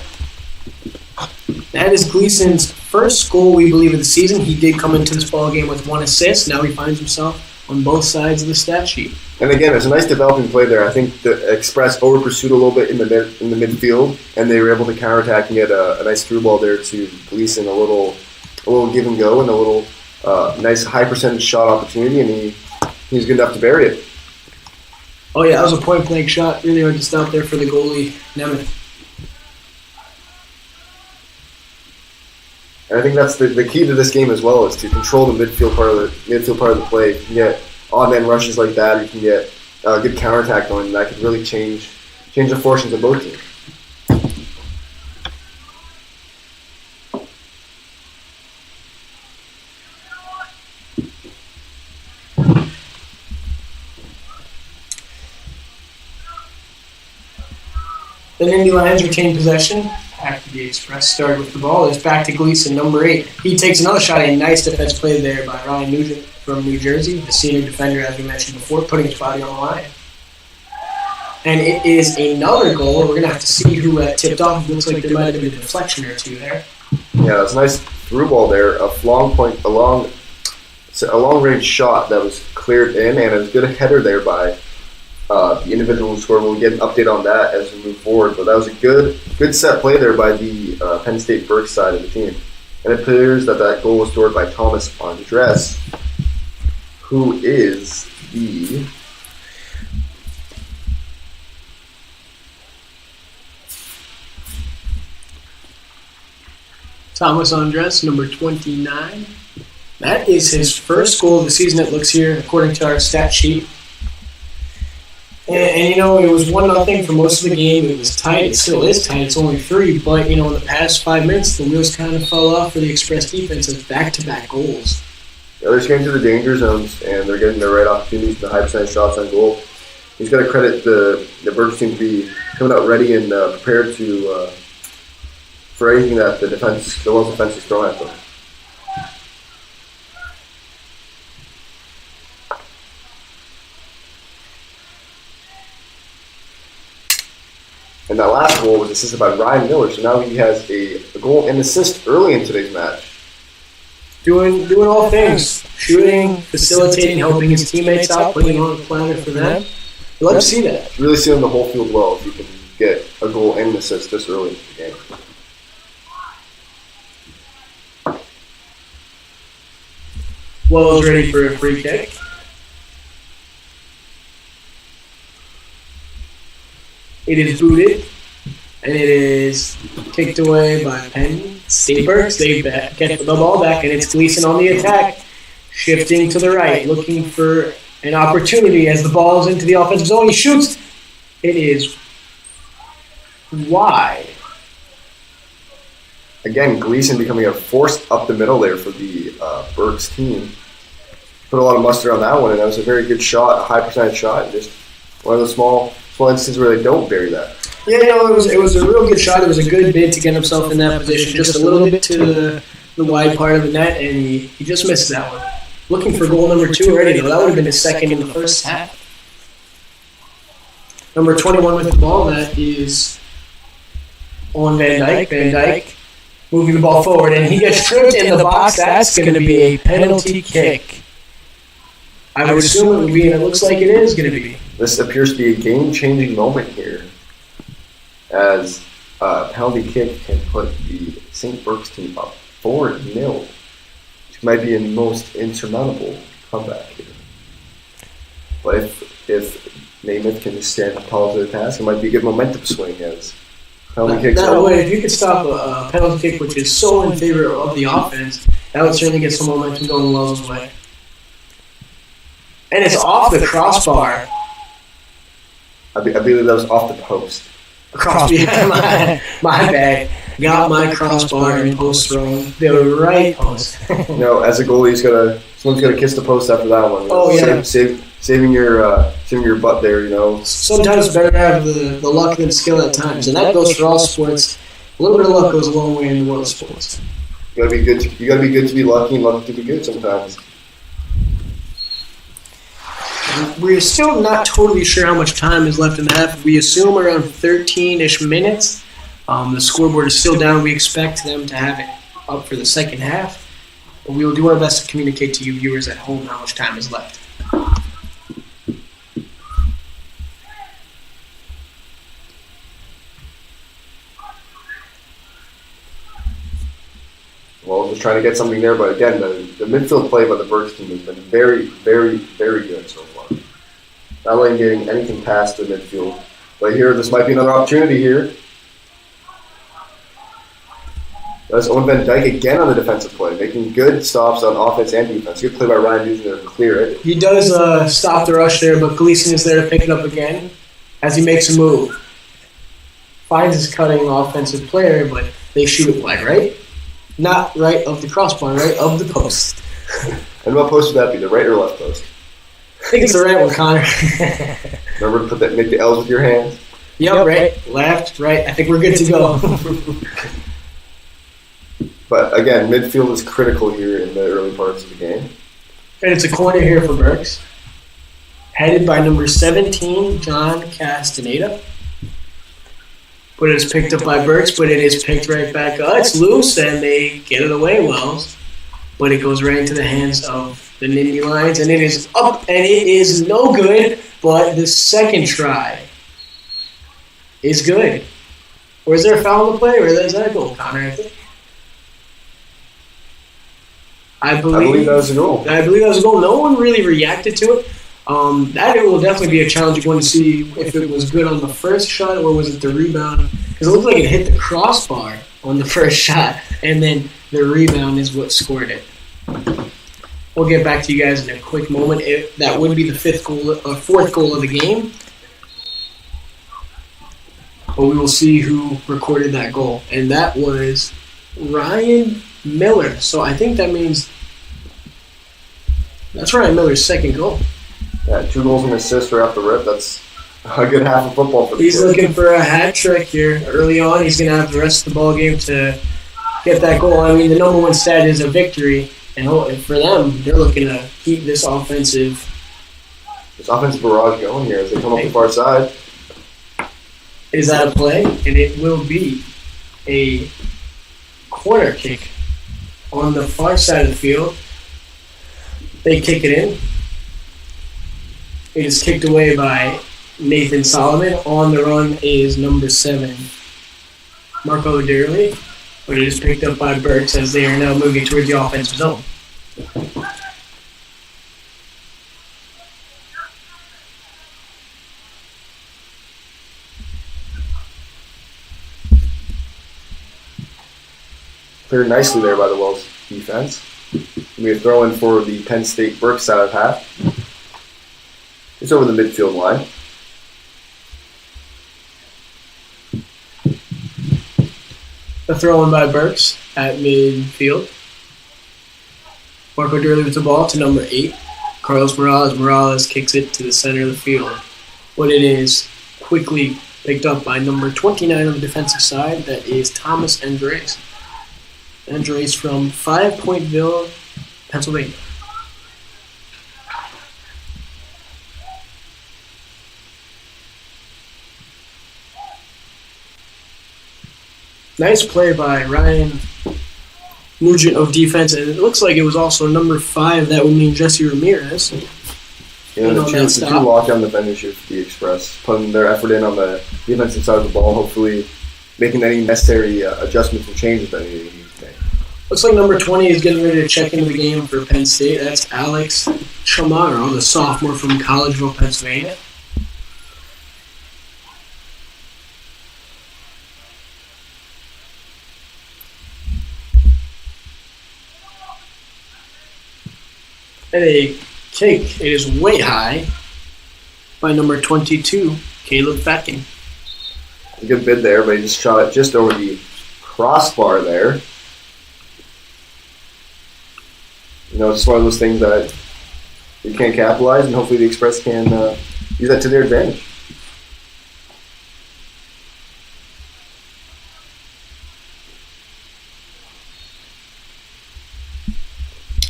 That is Gleason's first goal, we believe, of the season. He did come into this ball game with 1 assist. Now he finds himself on both sides of the stat sheet. And again, it's a nice developing play there. I think the Express over-pursued a little bit in the midfield, and they were able to counterattack and get a nice through ball there to Gleason, a little give and go, and a little nice high percentage shot opportunity, and he was good enough to bury it. Oh yeah, that was a point-blank shot. Really hard to stop there for the goalie, Nemeth. And I think that's the key to this game as well, is to control the midfield part of the play. You can get odd man rushes like that. You can get a good counterattack going, and that could really change the fortunes of both teams. The Nittany Lions retain possession after the Express started with the ball. It's back to Gleason, number 8. He takes another shot. A nice defense play there by Ryan Nugent from New Jersey, the senior defender, as we mentioned before, putting his body on the line. And it is another goal. We're going to have to see who tipped off. It looks like there might have been a deflection or two there. Yeah, it's a nice through ball there. A long-range shot that was cleared in, and a good header there by the individual who scored. We'll get an update on that as we move forward. But that was a good set play there by the Penn State Berks side of the team. And it appears that goal was scored by Thomas Andres, who is the Thomas Andres, number 29. That is his first goal of the season, it looks here, according to our stat sheet. And you know, it was 1-0 for most of the game. It was tight. It still is tight. It's only 3. But, you know, in the past 5 minutes, the wheels kind of fell off for the Express defense of back-to-back goals. Yeah, they're getting to the danger zones, and they're getting the right opportunities and the high percentage shots on goal. He's got to credit the Berks team to be coming out ready and prepared to for anything that the Wells defense is throwing at them. And that last goal was assisted by Ryan Miller, so now he has a goal and assist early in today's match. Doing all things. Shooting, facilitating, helping his teammates out, putting on the platter for them. I'd love to see that. Really seeing the whole field well if you can get a goal and an assist this early in the game. Wells ready for a free kick. It is booted, and it is kicked away by Penn State Berks. They get the ball back, and it's Gleason on the attack, shifting to the right, looking for an opportunity as the ball is into the offensive zone. He shoots. It is wide. Again, Gleason becoming a force up the middle there for the Berks team. Put a lot of mustard on that one, and that was a very good shot, a high percentage shot, and just one of the small instances where they don't bury that. Yeah, you know, it was a real good shot. It was a good bid to get himself in that position, just a little bit to the wide part of the net, and he just missed that one. Looking for goal number 2 already, though. That would have been his second in the first half. Number 21 with the ball, that is on Van Dyke. Van Dyke moving the ball forward, and he gets tripped in the box. That's going to be a penalty kick. I would assume it would be, and it looks like it is going to be. This appears to be a game-changing moment here, as a penalty kick can put the St. Berks team up 4-0, which might be a most insurmountable comeback here. But if Namath can stand tall to the task, it might be a good momentum swing as penalty kicks. That way, if you could stop a penalty kick, which is so in favor of the offense, that would certainly get some momentum going Wells' way. And it's off the crossbar. I believe that was off the post. My bad. Got my crossbar and post wrong. The right post. You know, as a goalie, someone's gonna kiss the post after that one. Oh yeah. Saving your butt there. You know. Sometimes it's better to have the luck than skill at times, and that goes for all sports. A little bit of luck goes a long way in the world of sports. You gotta be good. You gotta be good to be lucky, and lucky to be good sometimes. We're still not totally sure how much time is left in the half. We assume around 13-ish minutes. The scoreboard is still down. We expect them to have it up for the second half. But we will do our best to communicate to you viewers at home how much time is left. Well, just trying to get something there, but again, the midfield play by the Berks team has been very, very, very good so far. Not letting getting anything past the midfield. But here, this might be another opportunity here. That's Owen Van Dyke again on the defensive play, making good stops on offense and defense. Good play by Ryan Nugent there to clear it. He does stop the rush there, but Gleason is there to pick it up again as he makes a move. Finds his cutting offensive player, but they shoot it wide, right? Not right of the crossbar, right of the post. And what post would that be, the right or left post? I think it's the right one, Connor. Remember to make the L's with your hands? Yep, right, left, right. I think we're good to go. But again, midfield is critical here in the early parts of the game. And it's a corner here for Berks. Headed by number 17, John Castaneda. But it is picked up by Berks, but it is picked right back up. It's loose, and they get it away well. But it goes right into the hands of the Nindy Lions, and it is up, and it is no good. But the second try is good. Or is there a foul to play, or is that a goal, Connor? I believe that was a goal. No one really reacted to it. That will definitely be a challenging one to see if it was good on the first shot or was it the rebound. Because it looked like it hit the crossbar on the first shot, and then the rebound is what scored it. We'll get back to you guys in a quick moment. That would be the fourth goal of the game. But we will see who recorded that goal. And that was Ryan Miller. So I think that means that's Ryan Miller's second goal. Yeah, 2 goals and assists right off the rip. That's a good half of football for the He's kid. looking for a hat trick here early on. He's going to have the rest of the ball game to get that goal. I mean, the number one stat is a victory. And for them, they're looking to keep this offensive barrage going here as they come up the far side. Is that a play? And it will be a corner kick on the far side of the field. They kick it in. It is kicked away by Nathan Solomon. On the run is number 7, Marco Dearly. But it is picked up by Berks as they are now moving towards the offensive zone. Cleared nicely there by the Wells defense. We have throw in for the Penn State Berks side of half. It's over the midfield line. A throw in by Berks at midfield. Marco Durley with the ball to number 8. Carlos Morales. Morales kicks it to the center of the field. But it is quickly picked up by number 29 on the defensive side. That is Thomas Andres. Andres from 5 Pointville, Pennsylvania. Nice play by Ryan Nugent of defense, and it looks like it was also number 5. That would mean Jesse Ramirez. The two lockdown defenders here for the Express, putting their effort in on the defensive side of the ball, hopefully making any necessary adjustments and changes that they need to make. Looks like number 20 is getting ready to check into the game for Penn State. That's Alex Chamorro, the sophomore from Collegeville, Pennsylvania. And a kick, it is way high by number 22, Caleb Fatkin. A good bid there, but he just shot it just over the crossbar there. You know, it's one of those things that you can't capitalize, and hopefully the Express can use that to their advantage.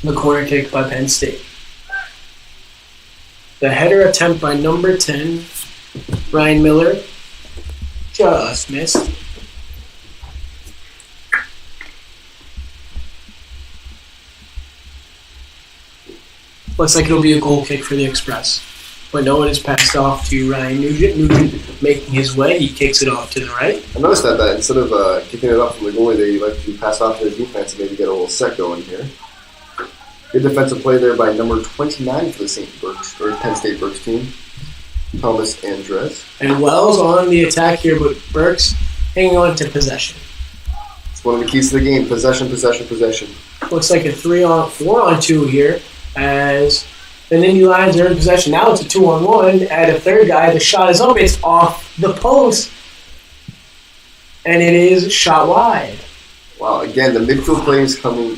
The corner kick by Penn State. The header attempt by number 10, Ryan Miller, just missed. Looks like it'll be a goal kick for the Express. But no, it is passed off to Ryan Nugent. Nugent making his way, he kicks it off to the right. I noticed that instead of kicking it up from the goalie, they like to pass off to the defense and maybe get a little set going here. Good defensive play there by number 29 for the Penn State Berks team, Thomas Andres. And Wells on the attack here, but Berks hanging on to possession. It's one of the keys to the game: possession, possession, possession. Looks like a 4-on-2 here as the Nindy Lions are in possession. Now it's a 2-on-1. Add a third guy. The shot is up. It's off the post, and it is shot wide. Wow! Again, the midfield play is coming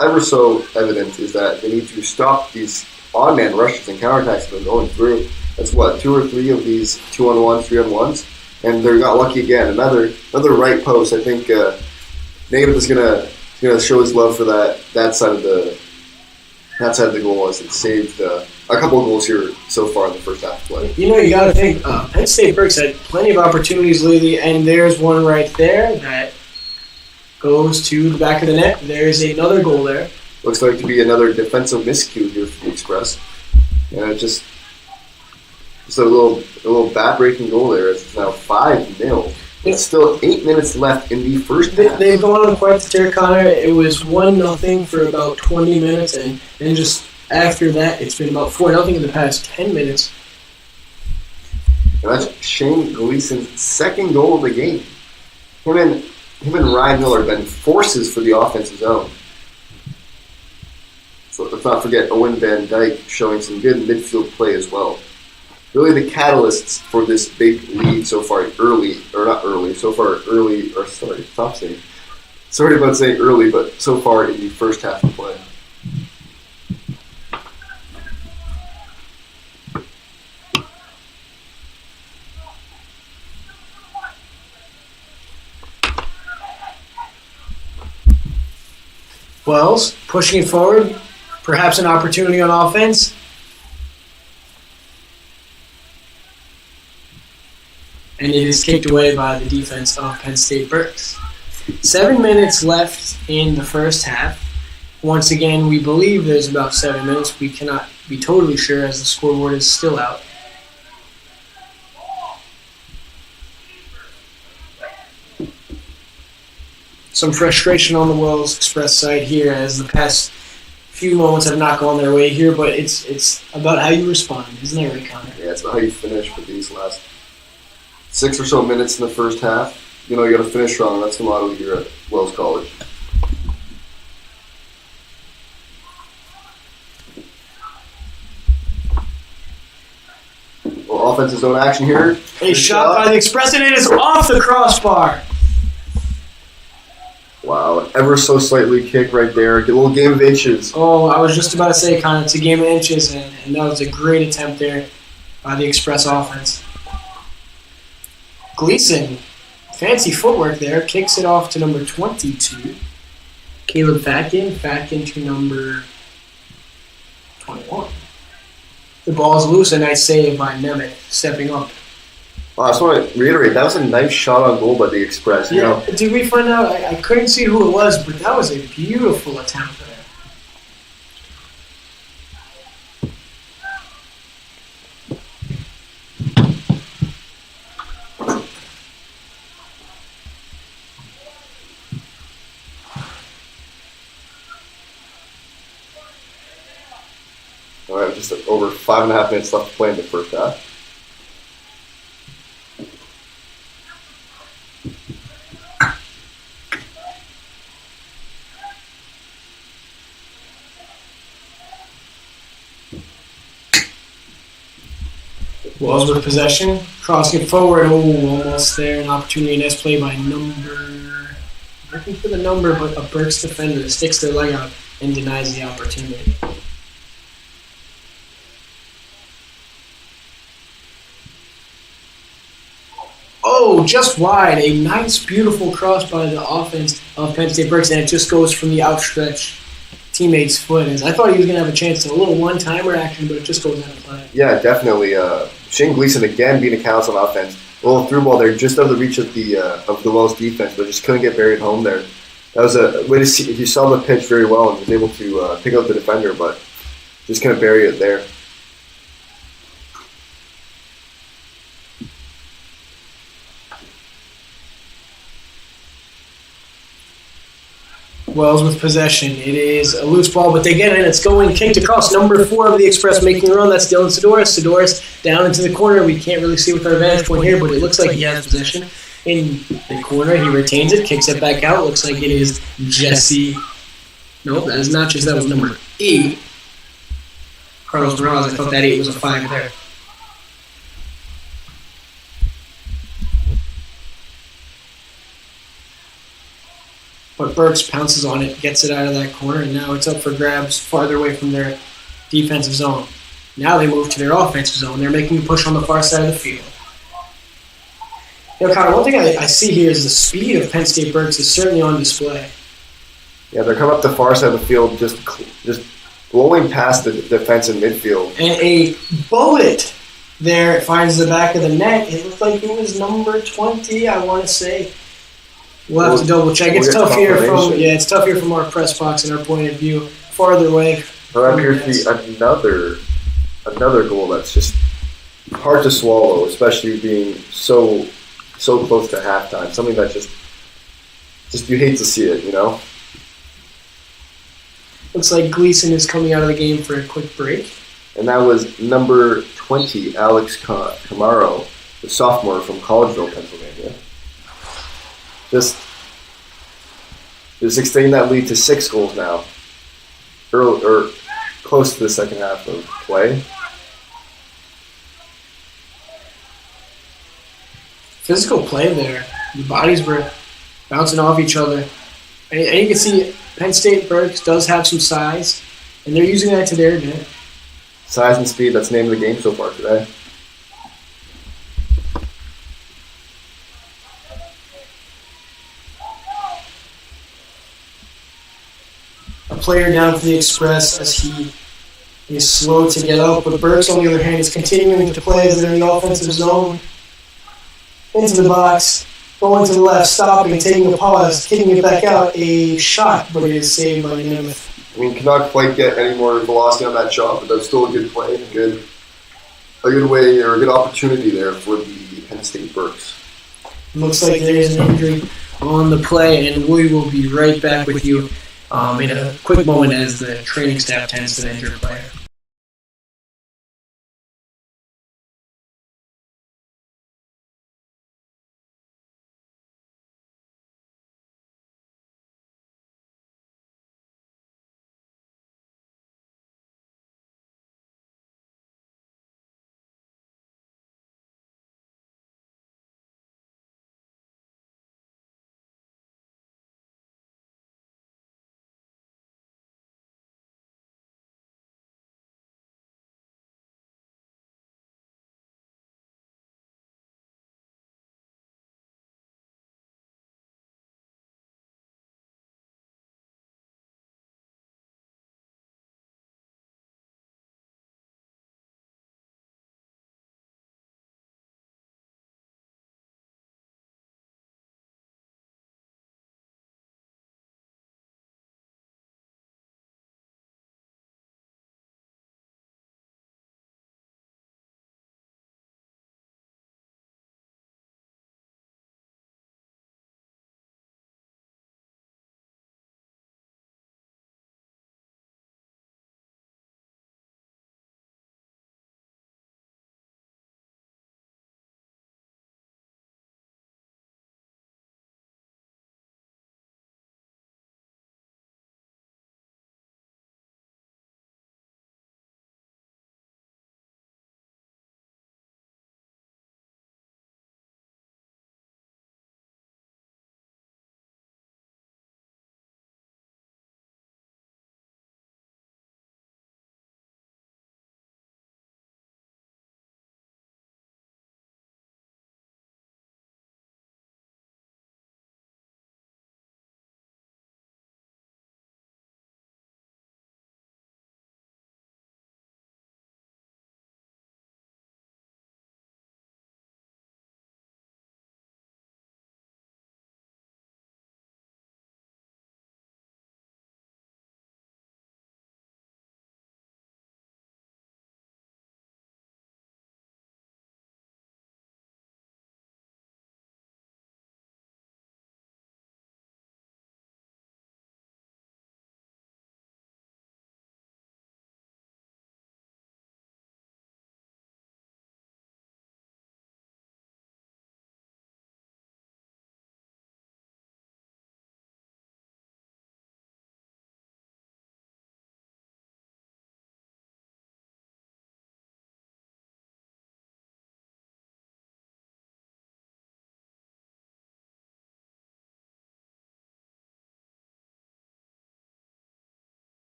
ever so evident is that they need to stop these on-man rushes and counterattacks that are going through. That's 2 or 3 of these 2-on-1s, 3-on-1s. and they got lucky again. Another right post. I think Native is gonna show his love for that side of the goal as it saved a couple of goals here so far in the first half of play. You got to think Penn State Berks had plenty of opportunities lately, and there's one right there that goes to the back of the net. There's another goal there. Looks like to be another defensive miscue here for the Express. And just a little bat-breaking goal there. It's now 5-0. It's still 8 minutes left in the first half. They've gone on quite the tear, Connor. It was 1-0 for about 20 minutes, and just after that, it's been about 4-0 in the past 10 minutes. And that's Shane Gleason's second goal of the game. Him and Ryan Miller have been forces for the offensive zone. So let's not forget Owen Van Dyke showing some good midfield play as well. Really the catalysts for this big lead so far sorry about saying early, but so far in the first half of play. Wells pushing it forward, perhaps an opportunity on offense. And it is kicked away by the defense of Penn State Berks. 7 minutes left in the first half. Once again, we believe there's about 7 minutes. We cannot be totally sure as the scoreboard is still out. Some frustration on the Wells Express side here as the past few moments have not gone their way here, but it's about how you respond, isn't it, right, Connor? Yeah, it's about how you finish with these last 6 or so minutes in the first half. You got to finish strong. That's the motto here at Wells College. Well, offensive zone action here. A shot by the Express, and it is off the crossbar. Wow, an ever so slightly kick right there. A little game of inches. Oh, I was just about to say, Connor, it's a game of inches, and that was a great attempt there by the Express offense. Gleason, fancy footwork there, kicks it off to number 22. Caleb Fatkin to number 21. The ball's loose, a nice save by Nemeth, stepping up. I just want to reiterate, that was a nice shot on goal by the Express. Did we find out? I couldn't see who it was, but that was a beautiful attempt there. All right, just over 5.5 minutes left to play in the first half. Wells with possession, crossing it forward. Oh, almost there. An opportunity. Nice play by looking for the number, but a Berks defender sticks their leg out and denies the opportunity. Oh, just wide. A nice, beautiful cross by the offense of Penn State Berks, and it just goes from the outstretched teammate's foot. I thought he was going to have a chance to a little one-timer action, but it just goes out of play. Yeah, definitely. Shane Gleason again being a catalyst on offense. A little through ball there, just out of the reach of the Wells defense, but just couldn't get buried home there. That was a way to see. He saw the pitch very well and was able to pick out the defender, but just couldn't bury it there. Wells with possession. It is a loose ball, but they get it. It's going kicked across. Number 4 of the Express making a run. That's Dylan Sidoris. Sidoris down into the corner. We can't really see with our vantage point here, but it looks like he has possession in the corner. He retains it, kicks it back out. Looks like it is Jesse. Nope, that is not just. That was number 8. Carlos Morales. I thought that 8 was a 5 there. But Berks pounces on it, gets it out of that corner, and now it's up for grabs farther away from their defensive zone. Now they move to their offensive zone. They're making a push on the far side of the field. Connor, one thing I see here is the speed of Penn State Berks is certainly on display. Yeah, they're coming up the far side of the field, just blowing past the defense in midfield. And a bullet there finds the back of the net. It looked like it was number 20, I want to say. We'll have to double check. It's tough here from our press box and our point of view. Farther away. Well, that appears to be another goal that's just hard to swallow, especially being so close to halftime. Something that just you hate to see it, you know. Looks like Gleason is coming out of the game for a quick break. And that was number 20, Alex Camaro, the sophomore from Collegeville, Pennsylvania. Just extending that lead to 6 goals now. Or close to the second half of play. Physical play there. The bodies were bouncing off each other. And you can see Penn State Berks does have some size, and they're using that to their advantage. Size and speed, that's the name of the game so far today. A player down for the Express as he is slow to get up, but Berks, on the other hand, is continuing to play as they're in the offensive zone. Into the box, going to the left, stopping, taking a pause, kicking it back out. A shot, but it is saved by Nemeth. I mean, cannot quite get any more velocity on that shot, but that's still a good play, a good way or a good opportunity there for the Penn State Berks. Looks like there is an injury on the play, and we will be right back with you in a quick moment as the training staff tends to the injured player.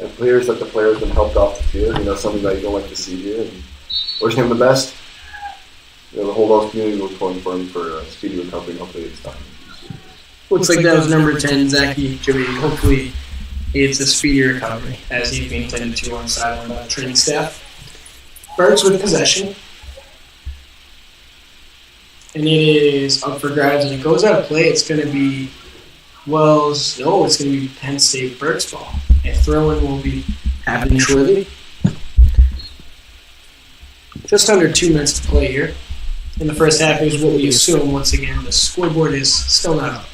and players that the player has been helped off the field. Something that you don't like to see here. And wishing him the best. The whole Wells community was pulling for him for speedy recovery, and hopefully it's done. Looks like that was number 10, Zachy Jimmy. Hopefully it's a speedy recovery as he's being tended to on the sideline by the training staff. Berks with possession. And it is up for grabs, and it goes out of play. It's going to be it's going to be Penn State Berks ball. A throw-in will be happening shortly. Just under 2 minutes to play here. In the first half is what we assume. Once again, the scoreboard is still not up.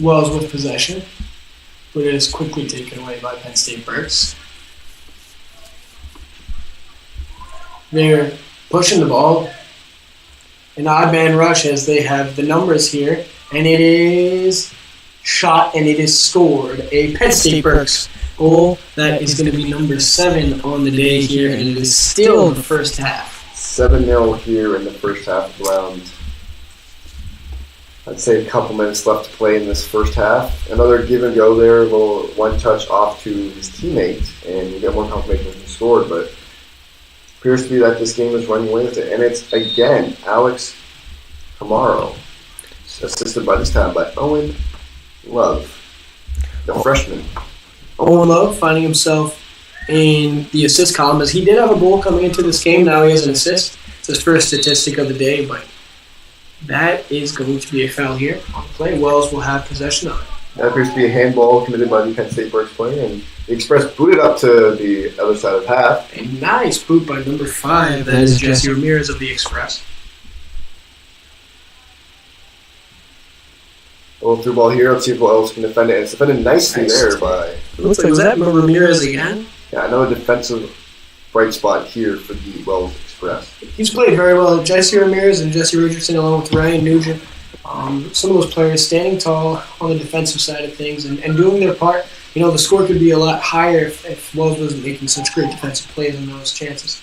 Wells with possession, but it is quickly taken away by Penn State Berks. They're pushing the ball. An odd man rush as they have the numbers here, and it is shot and it is scored. A Penn State Berks goal that is going to be number 7 on the day here, and it is still the first half. 7-0 here in the first half round. I'd say a couple minutes left to play in this first half. Another give and go there, a little one touch off to his teammate, and you get more confirmation he scored, but appears to be that this game is running away with it. And it's, again, Alex Camaro, assisted by this time by Owen Love, the freshman. Owen Love finding himself in the assist column as he did have a goal coming into this game. Now he has an assist. It's his first statistic of the day, but that is going to be a foul here on the play. Wells will have possession of it. That appears to be a handball committed by the Penn State Berks player, and the Express booted up to the other side of half. A nice boot by number 5. That is Jesse Ramirez of the Express. A little through ball here. Let's see if Wells can defend it. It's defended nicely there by... It looks like, was that Ramirez again? Yeah, another defensive bright spot here for the Wells Express. He's played very well. Jesse Ramirez and Jesse Richardson along with Ryan Nugent. Some of those players standing tall on the defensive side of things and doing their part. The score could be a lot higher if Wells wasn't making such great defensive plays in those chances.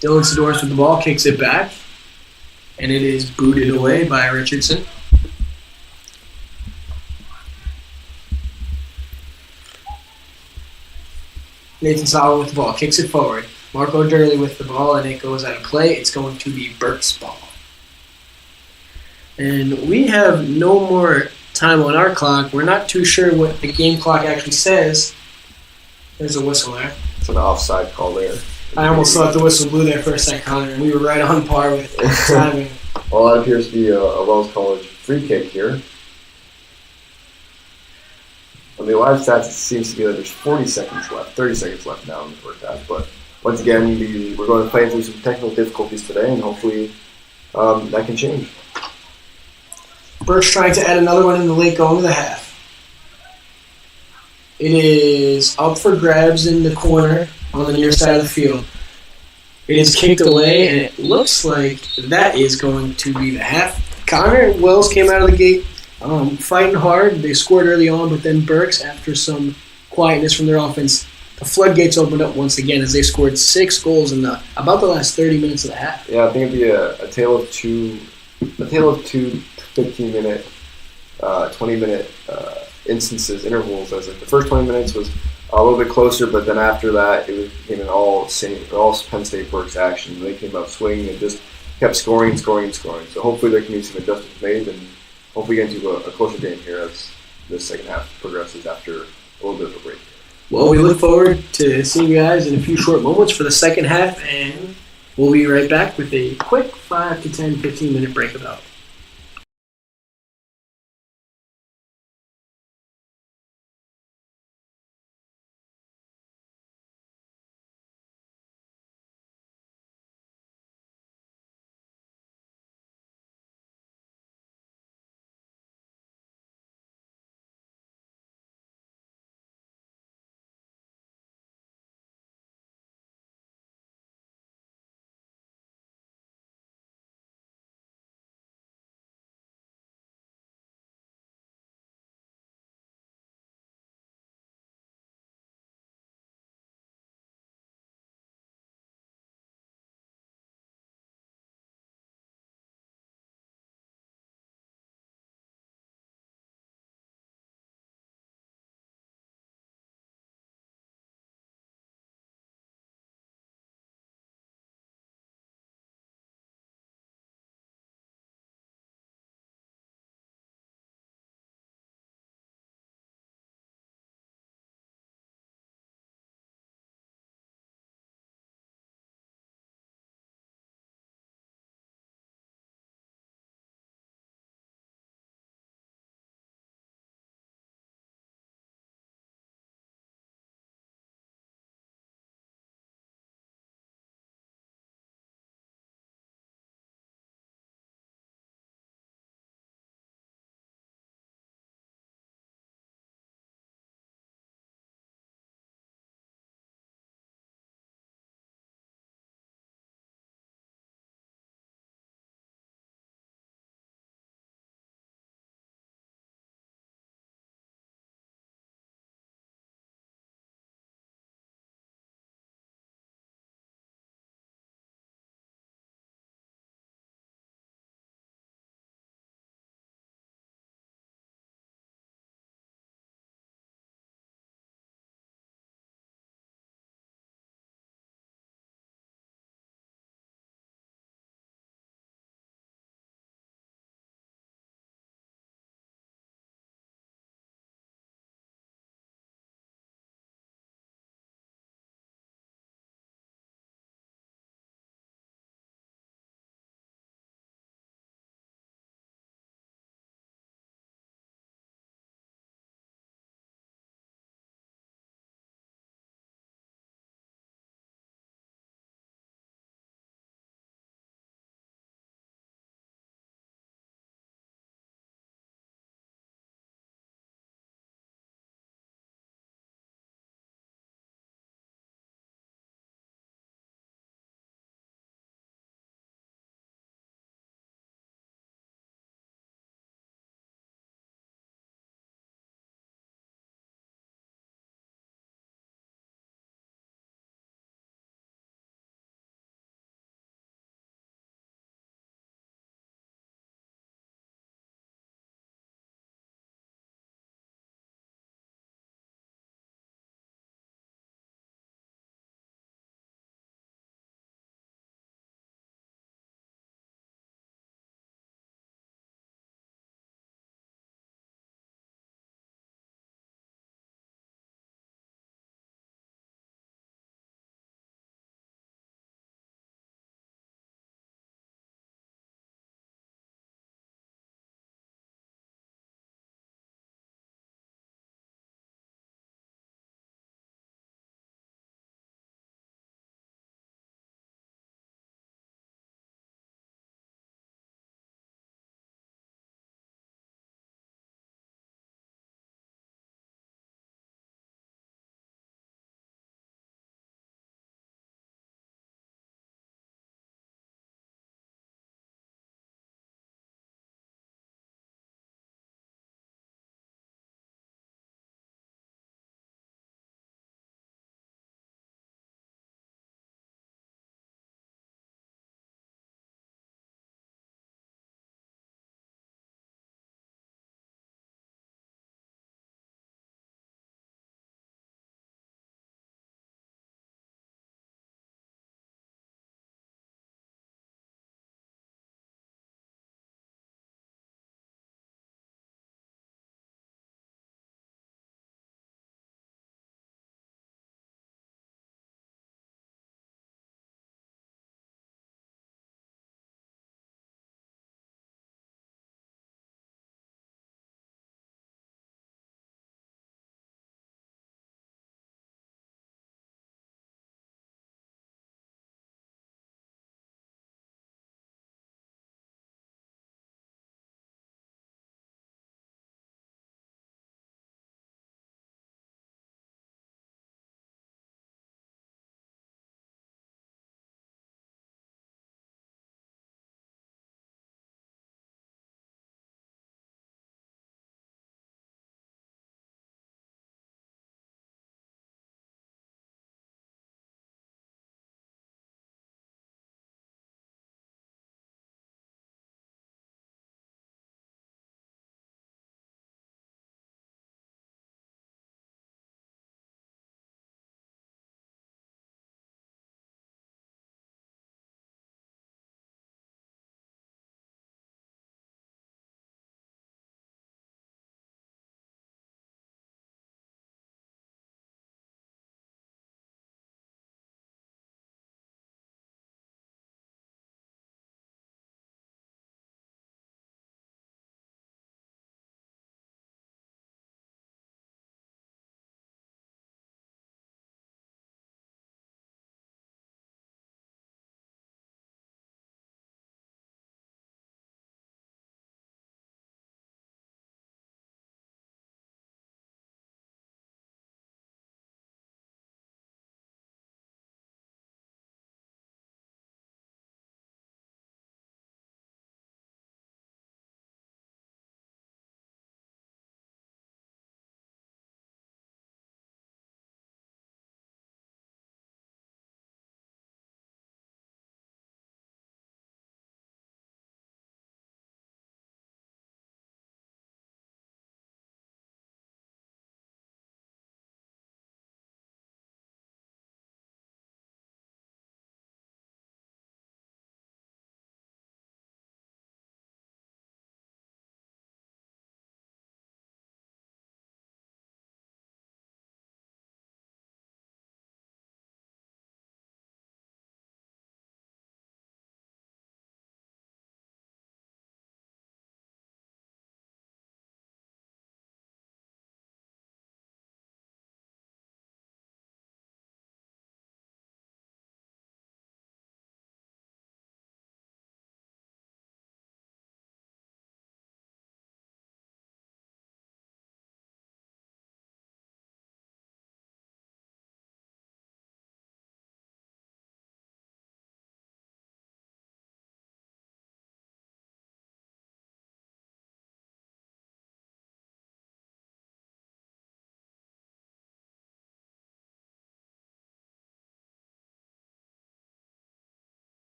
Dylan Sidoris with the ball, kicks it back, and it is booted away by Richardson. Nathan Sala with the ball, kicks it forward. Marco Durley with the ball, and it goes out of play. It's going to be Berks' ball. And we have no more time on our clock. We're not too sure what the game clock actually says. There's a whistle there. It's an offside call there. I almost thought the whistle blew there for a second, Connor, and we were right on par with timing. Well, that appears to be a Wells College free kick here. On the live stats, it seems to be that there's 30 seconds left now in the first half. But once again, we're going to play through some technical difficulties today, and hopefully that can change. Berks trying to add another one in the late going of the half. It is up for grabs in the corner on the near side of the field. It is kicked away, and it looks like that is going to be the half. Connor, Wells came out of the gate fighting hard. They scored early on, but then Berks, after some quietness from their offense, the floodgates opened up once again as they scored 6 goals in about the last 30 minutes of the half. Yeah, I think it'd be a tale of two 15-minute, 20-minute intervals. As like the first 20 minutes was a little bit closer, but then after that, became an all Penn State Berks action. They came out swinging and just kept scoring. So hopefully there can be some adjustments made, and hopefully get into a closer game here as the second half progresses after a little bit of a break. Well, we look forward to seeing you guys in a few short moments for the second half, and we'll be right back with a quick 5 to 10, 15-minute break about.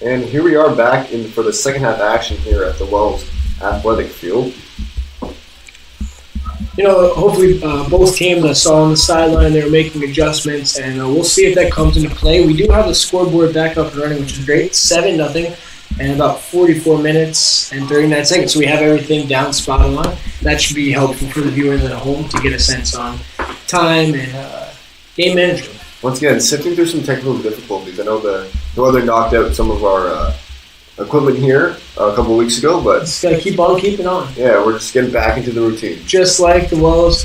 And here we are back for the second half action here at the Wells Athletic Field. Hopefully both teams I saw on the sideline, they were making adjustments, and we'll see if that comes into play. We do have the scoreboard back up and running, which is great, 7-0, and about 44 minutes and 39 seconds. So we have everything down spot on. That should be helpful for the viewers at home to get a sense on time and game management. Once again, sifting through some technical difficulties. I know the weather knocked out some of our equipment here a couple of weeks ago, but just gotta keep on keeping on. Yeah, we're just getting back into the routine. Just like the Wells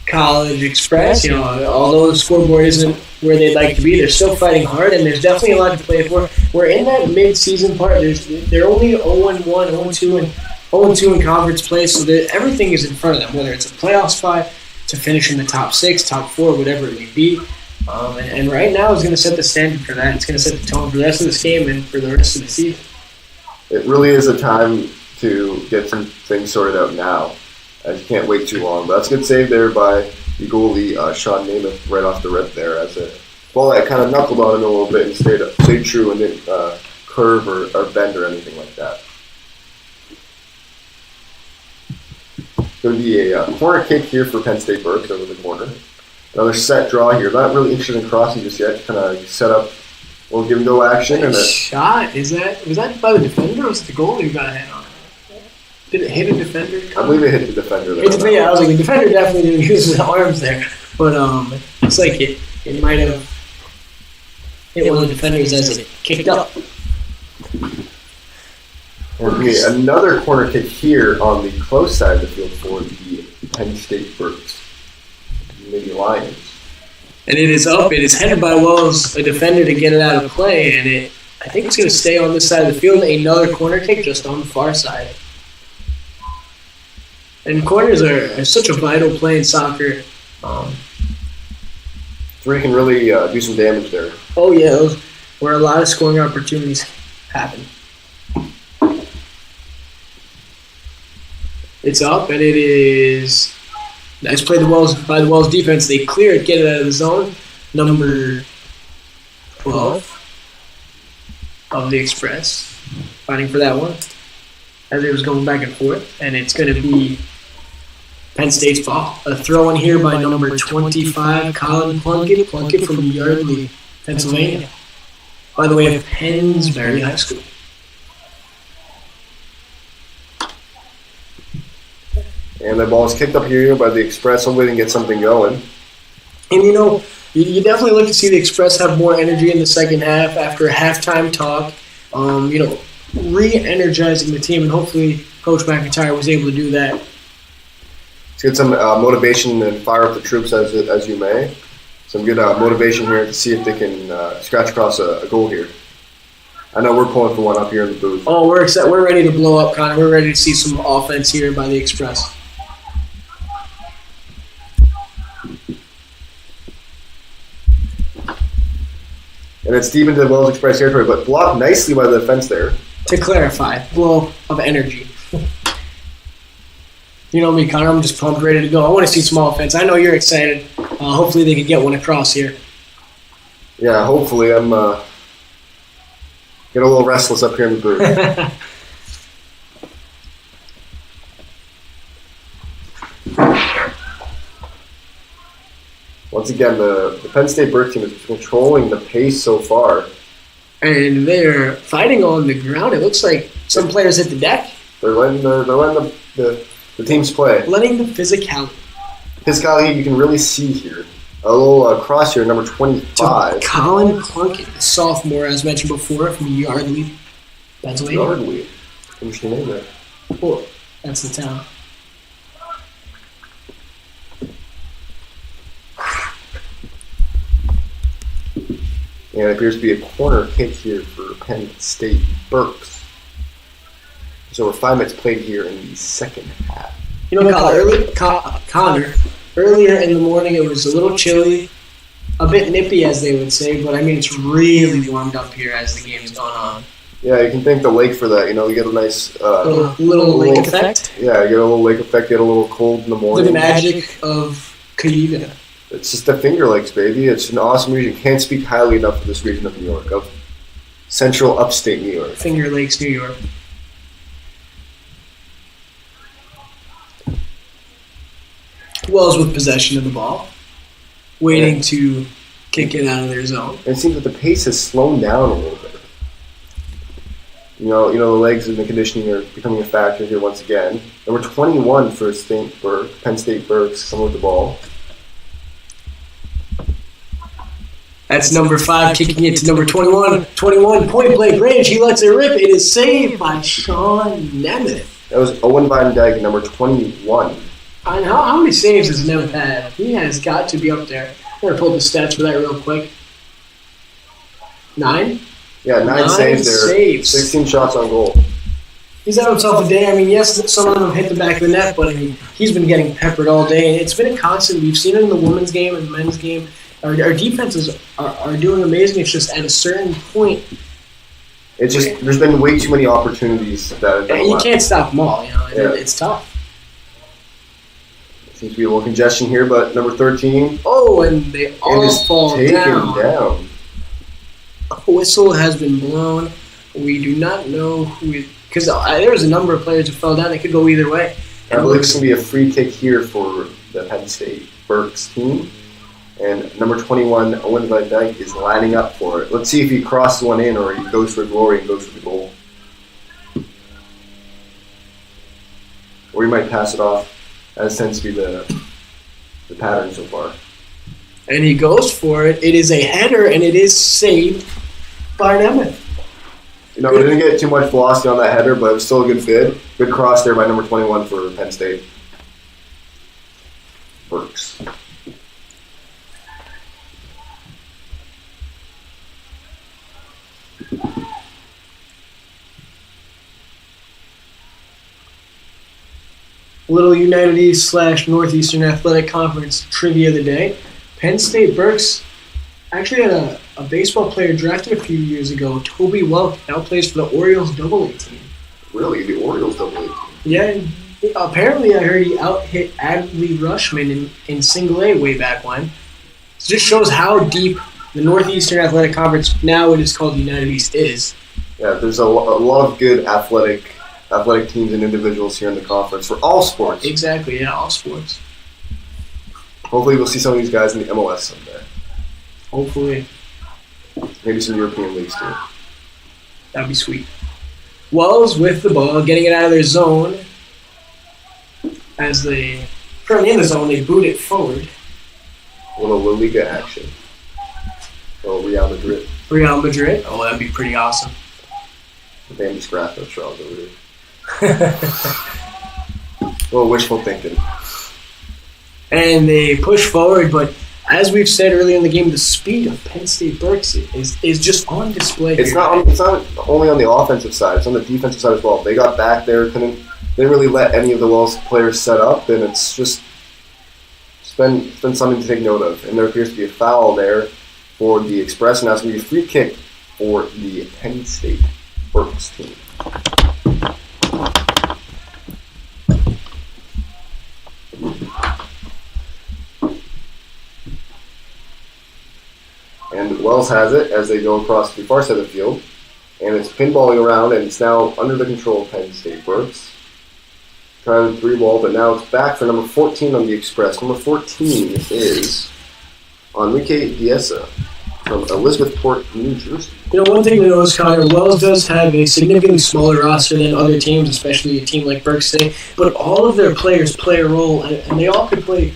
College Express, although the scoreboard isn't where they'd like to be, they're still fighting hard, and there's definitely a lot to play for. We're in that mid-season part. They're only 0-1, 0-2, and 0-2 in conference play, so everything is in front of them, whether it's a playoff spot, to finish in the top 6, top 4, whatever it may be. And right now is going to set the standard for that. It's going to set the tone for the rest of this game and for the rest of the season. It really is a time to get some things sorted out now, as you can't wait too long. But that's a good save there by the goalie, Sean Namath, right off the rip there, as a ball that kind of knuckled on him a little bit and stayed true and didn't curve or bend or anything like that. Going to be a corner kick here for Penn State Berks over the corner. Another set draw here. Not really interested in crossing just yet. Kind of set up a little give-and-go action. And shot. Was that by the defender or was it the goalie who got a hand on it? Did it hit a defender? I believe it hit the defender there. I was like, the defender definitely didn't use his arms there. But it's like it might have hit one of the defenders as it kicked up. Okay, another corner kick here on the close side of the field for the Penn State Berks. Maybe Lions. And it is up. It is headed by Wells, a defender, to get it out of play, and I think it's going to stay on this side of the field. Another corner kick just on the far side. And corners are such a vital play in soccer. Three can really do some damage there. Oh, yeah, those where a lot of scoring opportunities happen. It's up, and it is nice play by the Wells defense. They clear it, get it out of the zone. Number 12 of the Express, fighting for that one as it was going back and forth, and it's going to be Penn State's ball. A throw in here by number 25, Colin Plunkett from Yardley, Pennsylvania, by the way of Pennsbury High School. And the ball is kicked up here by the Express. Hopefully they can get something going. And you definitely look to see the Express have more energy in the second half after a halftime talk. Re-energizing the team, and hopefully Coach McIntyre was able to do that. Let's get some motivation and fire up the troops as you may. Some good motivation here to see if they can scratch across a goal here. I know we're pulling for one up here in the booth. Oh, we're excited. We're ready to blow up, Connor. We're ready to see some offense here by the Express. And it's deep into the Wells Express territory, but blocked nicely by the defense there. To clarify, flow of energy. You know me, Connor. I'm just pumped, ready to go. I want to see some offense. I know you're excited. Hopefully they can get one across here. Yeah, hopefully. I'm get a little restless up here in the booth. Once again, the Penn State Berks team is controlling the pace so far. And they're fighting on the ground. It looks like some players hit the deck. They're letting the teams play. Letting the physicality. Physicality you can really see here. A little cross here, number 25. Colin Plunkett, the sophomore, as mentioned before, from Yardley, Pennsylvania. Yardley. Interesting name there. Cool. That's the town. And it appears to be a corner kick here for Penn State Berks. So we're 5 minutes played here in the second half. Connor, earlier in the morning it was a little chilly, a bit nippy as they would say, but I mean it's really warmed up here as the game's gone on. Yeah, you can thank the lake for that. You get a nice little lake effect. Yeah, you get a little lake effect. Get a little cold in the morning. The magic of Cayuga. It's just the Finger Lakes, baby. It's an awesome region. Can't speak highly enough of this region of New York. Central Upstate New York. Finger Lakes, New York. Wells with possession of the ball, waiting to kick it out of their zone. It seems that the pace has slowed down a little bit. You know, the legs and the conditioning are becoming a factor here once again. Number 21 for Penn State Berks coming with the ball. That's number 5 kicking it to number 21. 21, point blank range. He lets it rip. It is saved by Sean Nemeth. That was Owen Van Dyke, number 21. And how many saves has Nemeth had? He has got to be up there. I'm going to pull the stats for that real quick. 9? Yeah, 9 saves there. 16 shots on goal. He's had himself a day. I mean, yes, some of them have hit the back of the net, but I mean, he's been getting peppered all day. It's been a constant. We've seen it in the women's game and the men's game. Our defenses are doing amazing. It's just at a certain point. It's just there's been way too many opportunities that you can't stop them all. It's tough. Seems to be a little congestion here, but number 13. Oh, and they all fall down. A whistle has been blown. We do not know who, because there was a number of players who fell down. They could go either way. I believe it's going to be a free kick here for the Penn State Berks team. And number 21, Owen Van Dyke, is lining up for it. Let's see if he crosses one in or he goes for glory and goes for the goal. Or he might pass it off. That tends to be the pattern so far. And he goes for it. It is a header, and it is saved by Nemeth. We didn't get too much velocity on that header, but it was still a good bid. Good cross there by number 21 for Penn State. Berks. Little United East / Northeastern Athletic Conference trivia of the day. Penn State Berks actually had a baseball player drafted a few years ago, Toby Welk, now plays for the Orioles AA team. Really? The Orioles AA team? Yeah, apparently I heard he out-hit Adley Rushman in single A way back when. It just shows how deep the Northeastern Athletic Conference, now it is called the United East, is. Yeah, there's a lot of good athletic teams and individuals here in the conference for all sports. Exactly, yeah, all sports. Hopefully we'll see some of these guys in the MLS someday. Hopefully. Maybe some European leagues too. That'd be sweet. Wells with the ball, getting it out of their zone. As they, currently in the zone, they boot it forward. A little La Liga action. Oh, Real Madrid. Real Madrid? Oh, that'd be pretty awesome. Famous graphic Charles over here. A little wishful thinking. And they push forward, but as we've said earlier in the game, the speed of Penn State Berks is just on display. It's not only on the offensive side; it's on the defensive side as well. They got back there, didn't really let any of the Wells players set up, and it's been something to take note of. And there appears to be a foul there for the Express, and now it's going to be a free kick for the Penn State Berks team. And Wells has it as they go across the far side of the field. And it's pinballing around, and it's now under the control of Penn State Berks. Trying to three-ball, but now it's back for number 14 on the Express. Number 14 is Enrique Dieza from Elizabethport, New Jersey. One thing to notice, Connor, Wells does have a significantly smaller roster than other teams, especially a team like Berks today, but all of their players play a role, and they all can play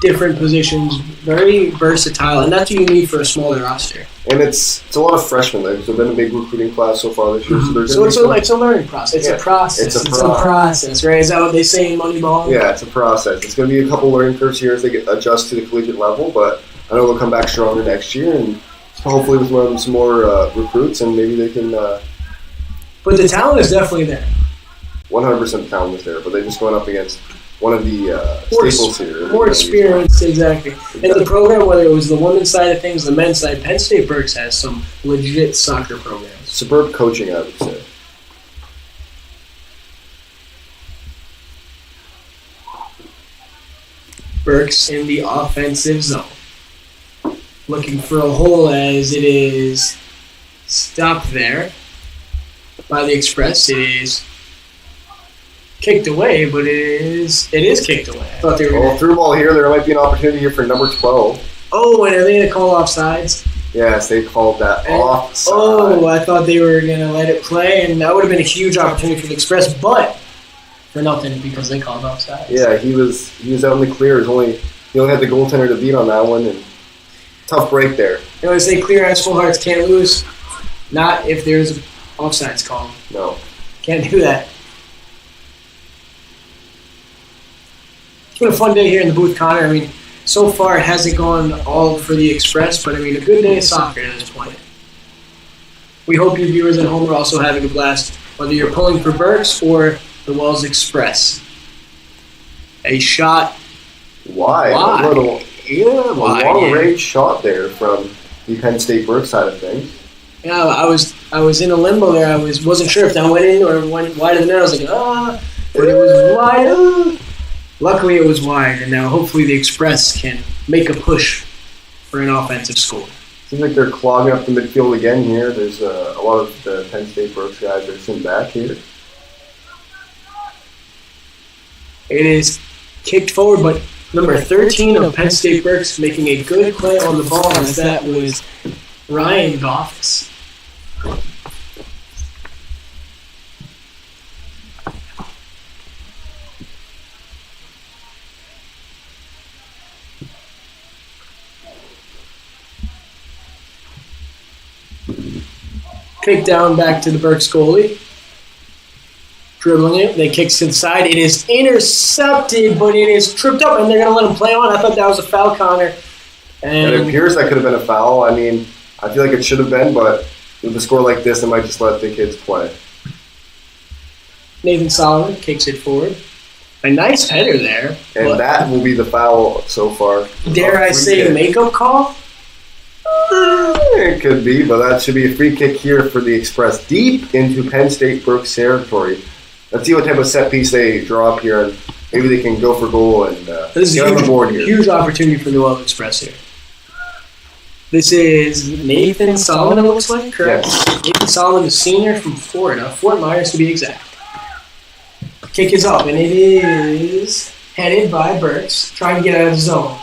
different positions, very versatile, and that's what you need for a smaller roster. And it's a lot of freshmen. There's been a big recruiting class so far this year. So it's a learning process. It's a process. It's a process, right? Is that what they say in Moneyball? Yeah, it's a process. It's going to be a couple learning curves here as they adjust to the collegiate level, but I know they'll come back stronger next year, and hopefully with some more recruits, and maybe they can... But the talent is definitely there. 100% talent is there, but they're just going up against one of the staples here. More experience, exactly. And the program, whether it was the women's side of things, the men's side, Penn State Berks has some legit soccer programs. Superb coaching, I would say. Berks in the offensive zone. Looking for a hole as it is stopped there by the Express. It is kicked away, but it is kicked away. I thought they were going to... through ball here. There might be an opportunity here for number 12. Oh, and are they going to call offsides? Yes, they called that offside. Oh, I thought they were going to let it play, and that would have been a huge opportunity for the Express, but for nothing because they called offsides. Yeah, he was out in the clear. He only had the goaltender to beat on that one, and tough break there. You know, they say clear eyes, full hearts can't lose. Not if there's an offsides call. No. Can't do that. It's been a fun day here in the booth, Connor. I mean, so far it hasn't gone all for the Express, but I mean, a good day of soccer at this point. We hope you viewers at home are also having a blast, whether you're pulling for Berks or the Wells Express. A shot. Wide. Wide. A long-range shot there from the Penn State Berks side of things. Yeah, I was in a limbo there. I wasn't sure if that went in or went wide of the net. I was like, but it was wide. Luckily, it was wide, and now hopefully the Express can make a push for an offensive score. Seems like they're clogging up the midfield again here. There's a lot of the Penn State Berks guys are sitting back here. It is kicked forward, but number 13 of Penn State Berks making a good play on the ball, as that was Ryan Goffs. Kick down back to the Berks goalie. Dribbling it. They kick to the side. It is intercepted, but it is tripped up, and they're going to let him play on. I thought that was a foul, Connor. And it appears that could have been a foul. I mean, I feel like it should have been, but with a score like this, they might just let the kids play. Nathan Solomon kicks it forward. A nice header there. And that will be the foul so far. Dare I say a makeup call? It could be, but that should be a free kick here for the Express, deep into Penn State Berks territory. Let's see what type of set piece they draw up here, and maybe they can go for goal and get on the board here. Huge opportunity for the Wells Express here. This is Nathan Solomon, it looks like, correct? Yes. Nathan Solomon, the senior from Florida, Fort Myers to be exact. Kick is up, and it is headed by Berks, trying to get out of the zone.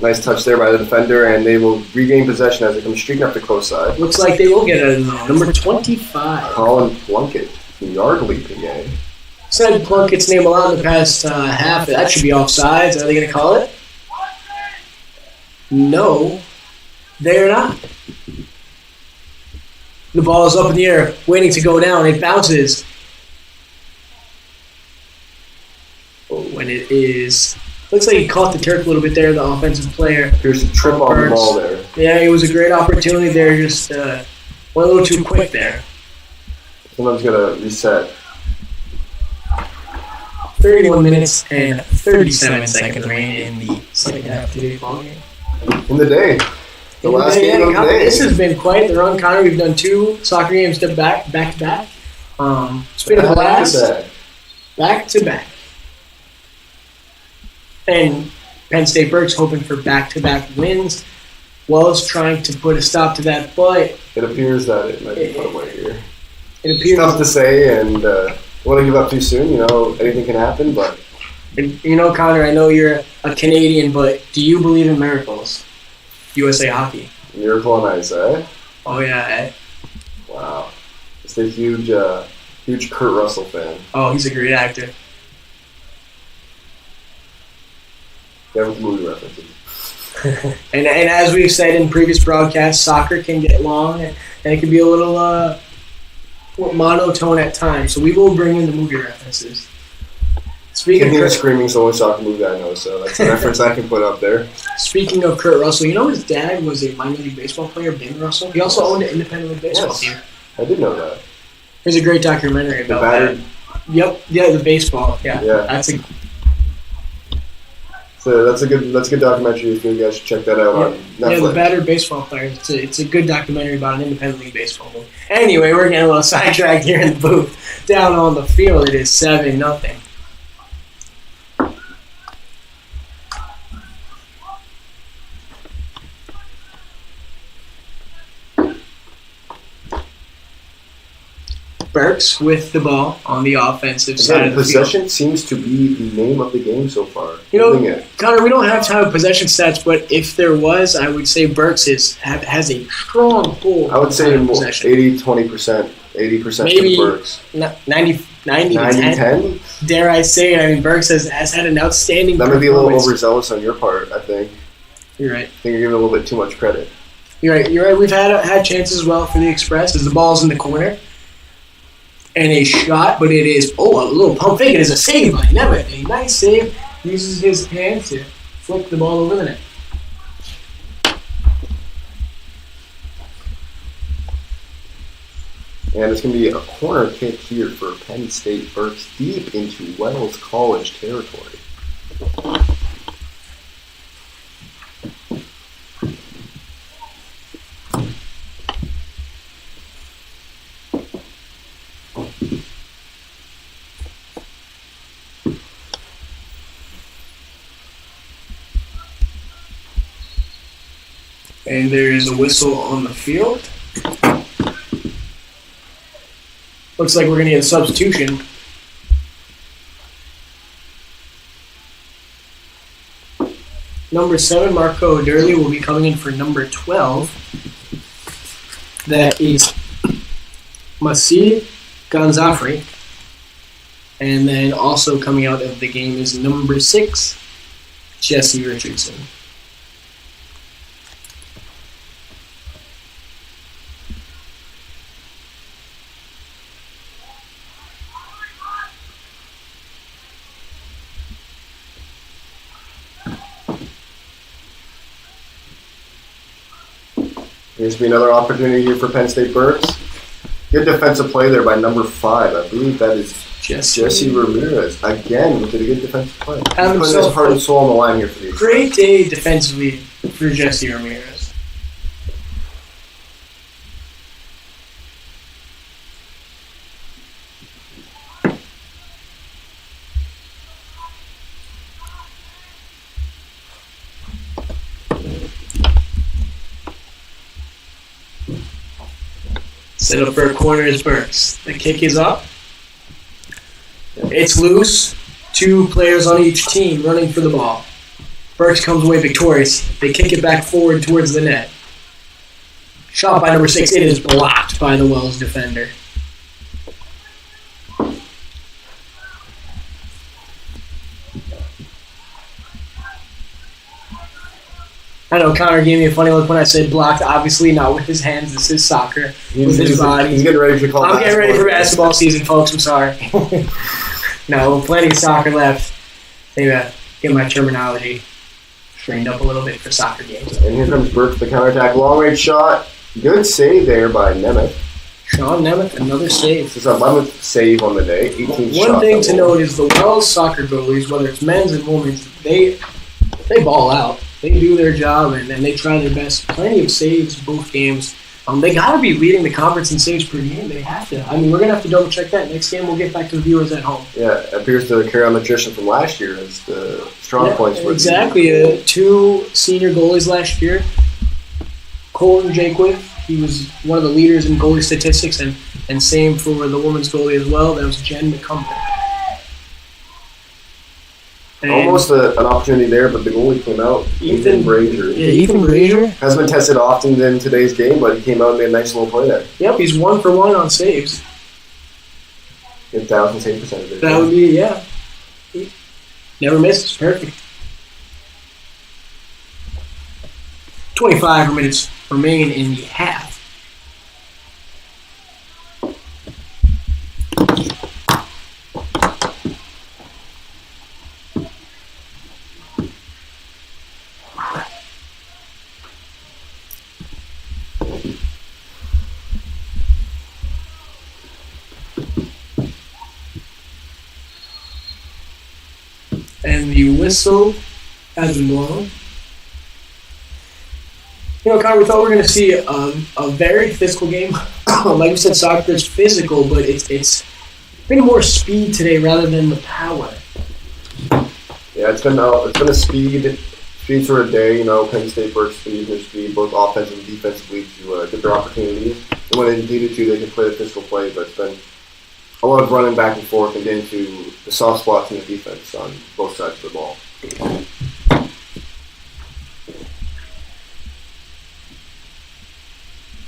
Nice touch there by the defender, and they will regain possession as they come streaking up the close side. Looks like they will get out of the zone. Number 25. Colin Plunkett, yard leaping game. Said Plunkett's name a lot in the past half. That should be offsides. Are they going to call it? No, they're not. The ball is up in the air, waiting to go down. It bounces. When it is... Looks like he caught the turf a little bit there, the offensive player. Here's a trip on the ball there. Yeah, it was a great opportunity there. Just went a little too quick there. Someone's got to reset. 31 minutes and 37 seconds remaining in the second half of today's ball game. In the day. The last game of the day. This has been quite the run, Connor. We've done 2 soccer games back to back. It's been a blast. Back to back. And Penn State Berks hoping for back-to-back wins. Wells trying to put a stop to that, but... It appears that it might be put away here. It appears... It's tough to say, and don't want to give up too soon. You know, anything can happen, but... You know, Connor, I know you're a Canadian, but do you believe in miracles? USA Hockey. Miracle on Ice, eh? Oh, yeah, eh? Wow. Just a huge Kurt Russell fan. Oh, he's a great actor. Yeah, with movie references. and as we've said in previous broadcasts, soccer can get long and it can be a little monotone at times. So we will bring in the movie references. Speaking of screaming is the only soccer movie I know, so that's a reference I can put up there. Speaking of Kurt Russell, you know his dad was a minor league baseball player, Ben Russell. He also owned an independent league baseball team. I did know that. There's a great documentary about that. Yep, yeah, the baseball. Yeah. That's a good documentary. If you guys should check that out on Netflix. Yeah, the battered baseball player. It's a good documentary about an independent league baseball movie. Anyway, we're getting a little sidetracked here in the booth. Down on the field, it is 7-0. Berks with the ball on the offensive side of the possession field. seems to be the name of the game so far. Connor, we don't have to have possession stats, but if there was, I would say Berks has a strong pull. I would say 80-20%, 80% maybe for Berks. 90-10. Dare I say it? I mean, Berks has had an outstanding That might be a little overzealous on your part, I think. You're right. I think you're giving a little bit too much credit. You're right. We've had chances as well for the Express as the ball's in the corner. And a shot, but it is, a little pump fake. It is a save by Nemeth. A nice save. Uses his hand to flick the ball over the net. And it's going to be a corner kick here for Penn State. Berks deep into Wells College territory. And there is a whistle on the field. Looks like we're going to get a substitution. Number 7, Marco Durley, will be coming in for number 12. That is Masih Ganzafri. And then also coming out of the game is number 6, Jesse Richardson. Here's be another opportunity here for Penn State Berks. Good defensive play there by number 5. I believe that is Jesse Ramirez. Again, with a good defensive play. He's putting his heart and soul on the line here for you. Great day defensively for Jesse Ramirez. Set up for a corner is Berks. The kick is up. It's loose. 2 players on each team running for the ball. Berks comes away victorious. They kick it back forward towards the net. Shot by number 6. It is blocked by the Wells defender. I know Connor gave me a funny look when I said blocked. Obviously not with his hands. This is soccer. With his body. He's getting ready for I'm getting ready for basketball season, folks. I'm sorry. No, plenty of soccer left. Maybe get my terminology strained up a little bit for soccer games. And here comes Berks, the counterattack. Long-range shot. Good save there by Nemeth. Sean Nemeth, another save. This is a 11th save on the day. 18th shot. One thing to note is the Wells soccer goalies, whether it's men's and women's, they ball out. They do their job, and they try their best. Plenty of saves both games. They got to be leading the conference in saves per game. They have to. I mean, we're going to have to double-check that. Next game, we'll get back to the viewers at home. Yeah, it appears to carry on the tradition from last year as the strong points. Exactly. 2 senior goalies last year. Colton Jaquith, he was one of the leaders in goalie statistics, and same for the women's goalie as well. That was Jen McCumber. Almost an opportunity there, but the goalie came out. Ethan Brazier. Yeah, Ethan Brazier. Hasn't been tested often in today's game, but he came out and made a nice little play there. Yep, he's 1 for 1 on saves. 1,000 save percentage. That would be, yeah. He never misses. Perfect. 25 minutes remain in the half. And the whistle has been blown. You know, Connor, we thought we were going to see a very physical game. Like we said, soccer is physical, but it's been more speed today rather than the power. Yeah, it's been a speed sort of day. You know, Penn State Berks speed and speed, both offensively and defensively, to get their opportunities. And when they needed to, they can play the physical play. But it's been a lot of running back and forth and getting to the soft spots in the defense on both sides of the ball.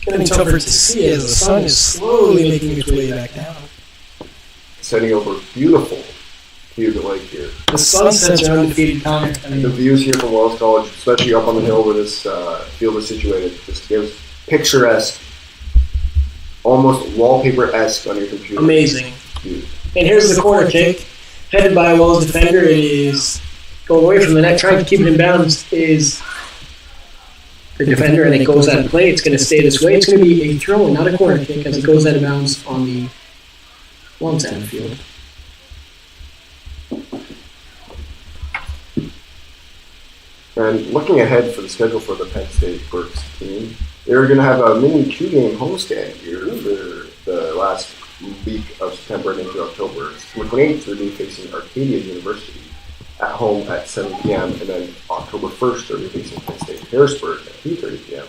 Going to be tougher to see as the sun is slowly making its way back down. Setting over beautiful views of Lake here. The sunsets are undefeated, Connor. The views here from Wells College, especially up on the hill where this field is situated, just gives picturesque, almost wallpaper-esque on your computer. Amazing. And here's the corner kick, headed by a Wells defender. It is going away from the net, trying to keep it in bounds is the defender, and it goes out of play. It's going to stay this way. It's going to be a throw and not a corner kick as it goes out of bounds on the one side of the field. And looking ahead for the schedule for the Penn State Berks team, they're going to have a mini 2-game homestand here for the last week of September and into October. September 28th, they're going to be facing Arcadia University at home at 7 p.m. And then October 1st, they're going to be facing Penn State Harrisburg at 3:30 p.m.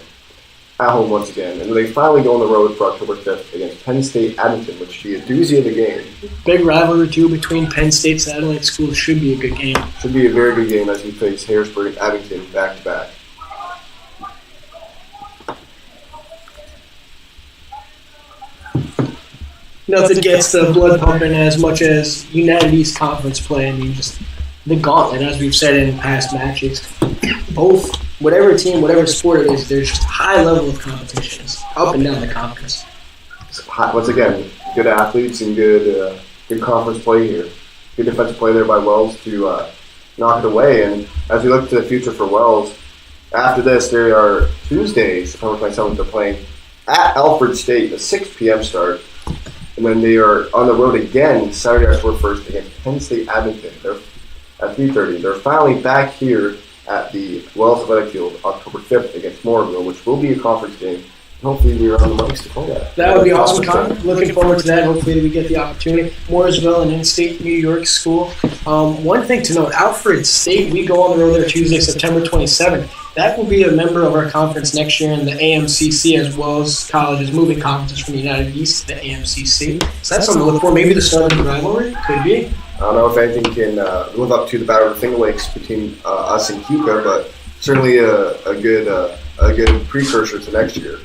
at home once again. And they finally go on the road for October 5th against Penn State Abington, which should be a doozy of a game. Big rivalry, too, between Penn State satellite schools. Should be a good game. Should be a very good game as we face Harrisburg and Abington back-to-back. Nothing gets the blood pumping as much as United East Conference play. I mean, just the gauntlet, as we've said in past matches. Both, whatever team, whatever sport it is, there's just a high level of competitions up and down the conference. Once again, good athletes and good conference play here. Good defensive play there by Wells to knock it away. And as we look to the future for Wells, after this, they are Tuesday, September 27th, they're playing at Alfred State, a 6 p.m. start. And then they are on the road again Saturday, October 1st against Penn State Abington. They're at 3:30. They're finally back here at the Wells Athletic Field October 5th against Mooresville, which will be a conference game. Hopefully we're on the mics to play that. That would be awesome, Connor. Looking forward to that. Hopefully we get the opportunity. Mooresville, an in-state New York school. One thing to note, Alfred State, we go on the road there Tuesday, September 27th. That will be a member of our conference next year in the AMCC, as well as colleges moving conferences from the United East to the AMCC. So that's something to look for. Maybe the start of the rivalry. Could be. I don't know if anything can live up to the Battle of the Finger Lakes between us and Cuba, but certainly a good precursor to next year.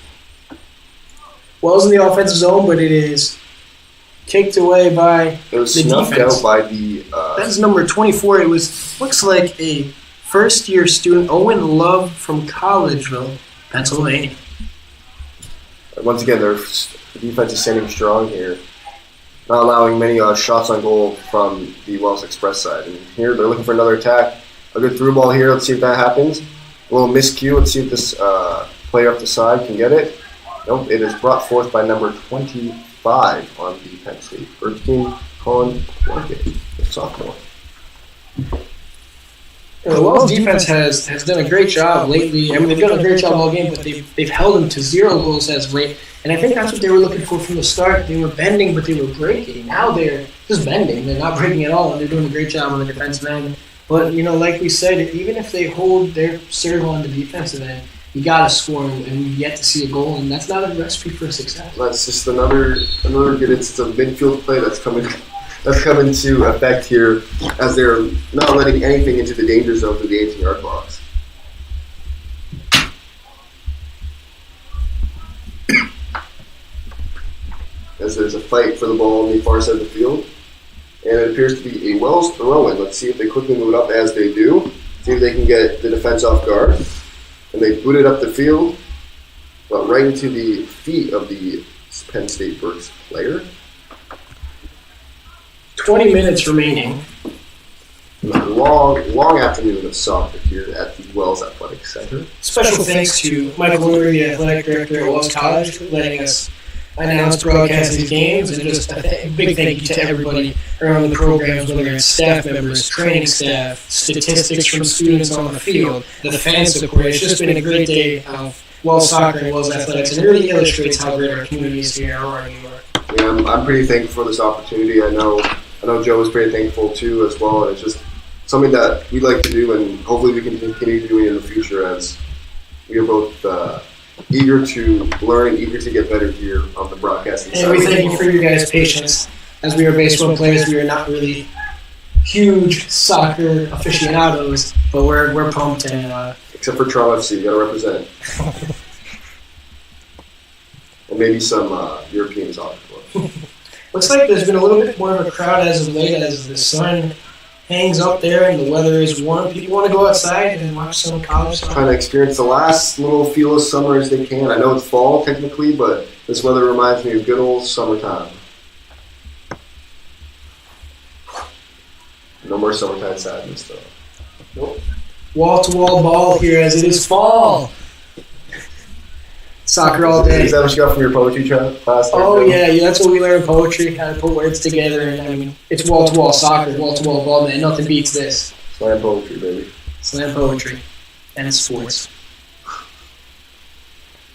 Wells in the offensive zone, but it is kicked away by it was the snuffed defense. out by the. That's number 24. It looks like a first-year student, Owen Love from Collegeville, Pennsylvania. Once again, their defense is standing strong here, not allowing many shots on goal from the Wells Express side. And here they're looking for another attack. A good through ball here. Let's see if that happens. A little miscue. Let's see if this player up the side can get it. Nope, it is brought forth by number 25 on the Penn State Berks team, Colin Plunkett, the sophomore. The Wells defense has done a great job lately. I mean, they've done a great job all game, but they've held them to 0 goals as of late. And I think that's what they were looking for from the start. They were bending, but they were breaking. Now they're just bending. They're not breaking at all, and they're doing a great job on the defensive end. But, like we said, even if they hold their serve on the defensive end, you got to score, and you yet to see a goal, and that's not a recipe for success. That's just another good instance of midfield play that's coming to effect here, as they're not letting anything into the danger zone through the 18-yard box. As there's a fight for the ball on the far side of the field, and it appears to be a Wells throw-in. Let's see if they quickly move it up as they do. See if they can get the defense off guard. And they boot it up the field, but right into the feet of the Penn State Berks player. 20 minutes remaining. Long afternoon of soccer here at the Wells Athletic Center. Special thanks to Michael Lurie, the athletic director at Wells College, letting us announce, broadcast these games, and just a big thank you to everybody around the programs, whether it's staff members, training staff, statistics from students on the field, the fan support. It's just been a great day of Wells soccer and Wells athletics, and it really illustrates how great our community is here in Aurora, New York. Yeah, I'm pretty thankful for this opportunity. I know Joe is pretty thankful too as well, and it's just something that we'd like to do, and hopefully we can continue doing it in the future, as we are both eager to learn and eager to get better here on the broadcasting side. And we thank you for your guys' patience as we are baseball players, we are not really huge soccer aficionados, but we're pumped and except for Tremont FC, you gotta represent. And maybe some European soccer clubs. Looks like there's been a little bit more of a crowd as of late as the sun hangs up there and the weather is warm. People want to go outside and watch some college soccer. Trying to experience the last little feel of summer as they can. I know it's fall technically, but this weather reminds me of good old summertime. No more summertime sadness, though. Nope. Wall-to-wall ball here as it is fall. Soccer all day. Is that what you got from your poetry class? Oh, yeah, that's what we learn in poetry, how to put words together. And I mean, it's wall-to-wall soccer, wall-to-wall ball, man. Nothing beats this. Slam poetry, baby. Slam poetry. And it's sports.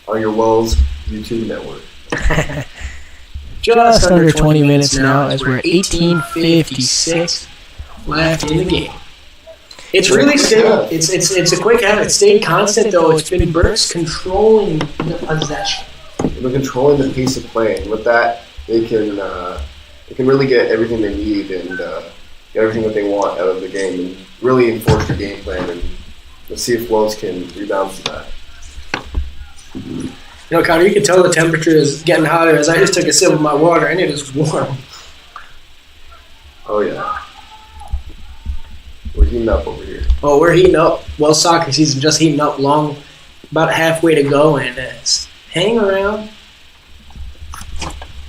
On your Wells YouTube network. Just under 20 minutes now as we're 18:56 left in the game. It's really stayed. It's a quick half. It stayed constant though. It's been Berks controlling the possession. They've been controlling the pace of play, and with that, they can really get everything they need and get everything that they want out of the game, and really enforce the game plan. And let's see if Wells can rebound from that. You know, Connor, you can tell the temperature is getting hotter as I just took a sip of my water and it is warm. Oh yeah. We're heating up over here. Oh, we're heating up. Well, soccer season just heating up long, about halfway to go, and hang around.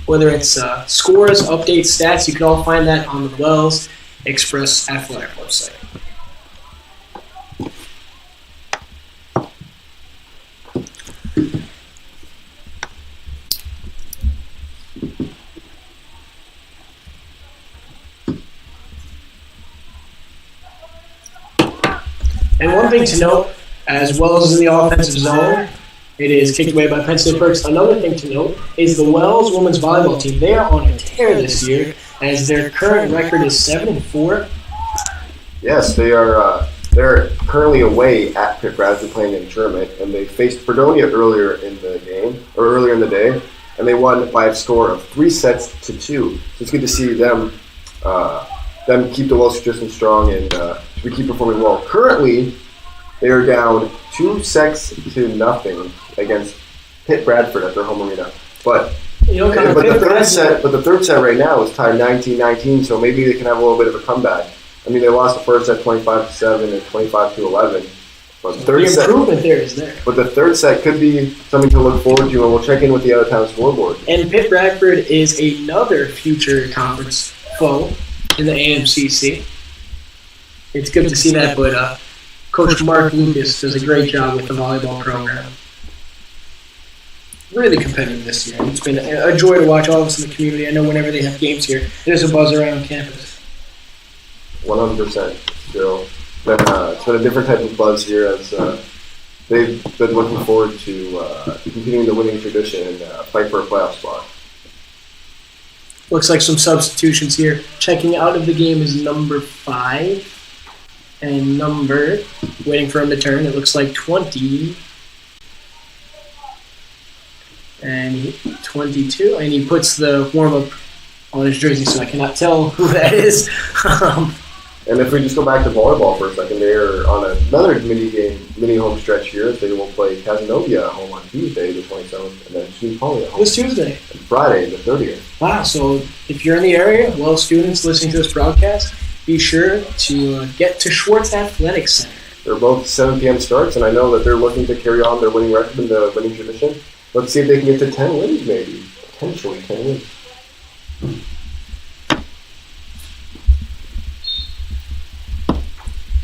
Whether it's scores, updates, stats, you can all find that on the Wells Express Athletic website. And one thing to note, as well as in the offensive zone, it is kicked away by Penn State Berks. Another thing to note is the Wells women's volleyball team. They are on a tear this year, as their current record is 7-4. Yes, they are. They're currently away at Pitt Bradford playing in Tremont, and they faced Fredonia earlier in the day, and they won by a score of 3-2. So it's good to see them keep the Wells tradition strong and we keep performing well. Currently, they are down 2-0 against Pitt Bradford at their home arena. But the third set right now is tied 19-19, so maybe they can have a little bit of a comeback. I mean, they lost the first set 25-7 and 25-11. But the improvement there is there. But the third set could be something to look forward to, and we'll check in with the out-of-town scoreboard. And Pitt Bradford is another future conference foe in the AMCC. It's good to see that, but Coach Mark Lucas does a great job with the volleyball program. Really competitive this year. It's been a joy to watch all of us in the community. I know whenever they have games here, there's a buzz around campus. 100%. Still, it's been a different type of buzz here as they've been looking forward to continuing the winning tradition and fight for a playoff spot. Looks like some substitutions here. Checking out of the game is number 5. And number, waiting for him to turn, it looks like 20. And 22. And he puts the warm-up on his jersey, so I cannot tell who that is. And if we just go back to volleyball for a second, they are on another mini home stretch here. They will play Casanova at home on Tuesday, the 27th, and then Student Poly at home. This Tuesday? And Friday, the 30th. Wow, so if you're in the area, well, students listening to this broadcast, be sure to get to Schwartz Athletic Center. They're both 7 p.m. starts, and I know that they're looking to carry on their winning record and the winning tradition. Let's see if they can get to 10 wins, maybe. Potentially 10 wins.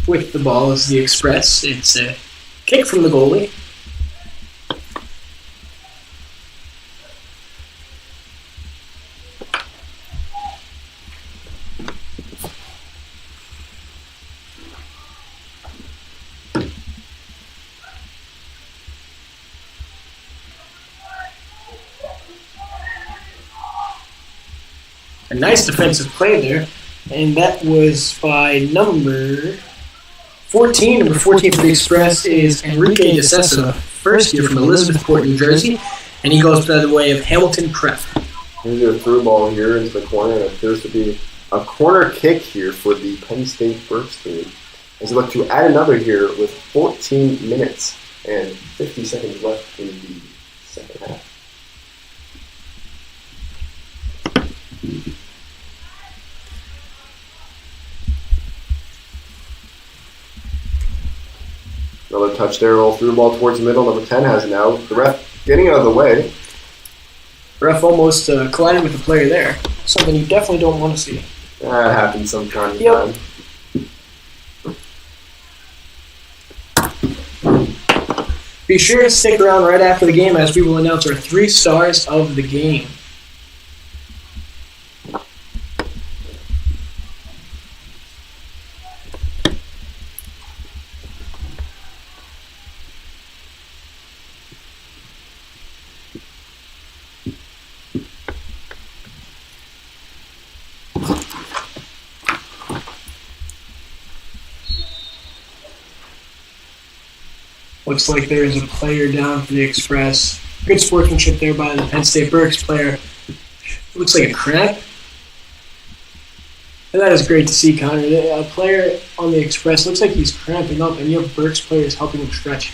With the ball is the Express. It's a kick from the goalie. A nice defensive play there, and that was by number 14. Number 14 for the Express is Enrique DeCessa, first year from Elizabethport, New Jersey, and he goes by the way of Hamilton Prep. Here's a through ball here into the corner, and it appears to be a corner kick here for the Penn State Berks team. As they look to add another here with 14 minutes and 50 seconds left in the second half. Another touch there, roll through ball towards the middle. Number 10 has it now. The ref getting out of the way. Ref almost collided with the player there. Something you definitely don't want to see. That happens some time to time. Be sure to stick around right after the game as we will announce our 3 stars of the game. Looks like there is a player down for the Express. Good sportsmanship there by the Penn State Berks player. Looks like a cramp. And that is great to see, Connor. A player on the Express looks like he's cramping up, and you have Berks players helping him stretch.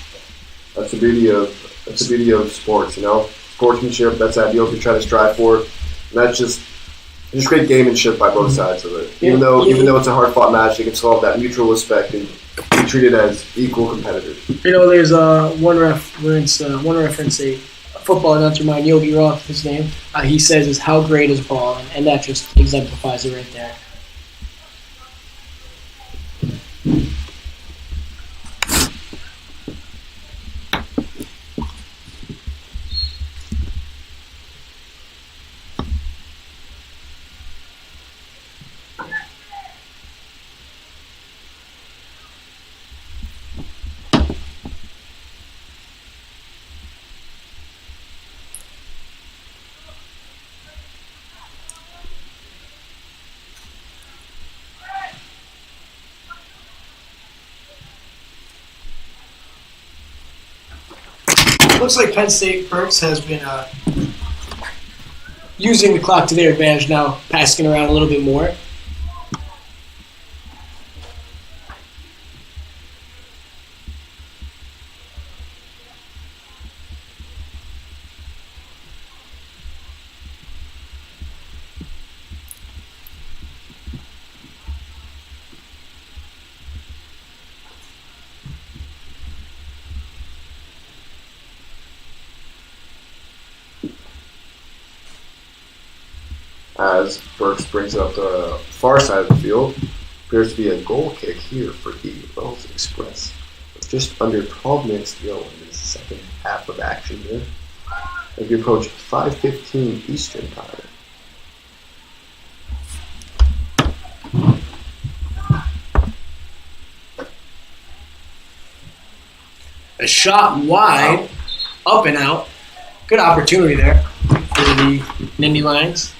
That's the beauty of sports, you know. Sportsmanship, that's ideal to try to strive for. And that's just great gamemanship by both sides of it. Even though it's a hard-fought match, they can solve that mutual respect and be treated as equal competitors. You know, there's one reference, a football announcer, mine, Yogi Roth, his name. He says is how great is ball, and that just exemplifies it right there. Looks like Penn State Berks has been using the clock to their advantage now, passing it around a little bit more. As Berks brings it up the far side of the field, appears to be a goal kick here for the Wells Express. With just under 12 minutes to go in the second half of action here, as we approach 5:15 Eastern time. A shot wide, up and out. Good opportunity there for the Nittany Lions.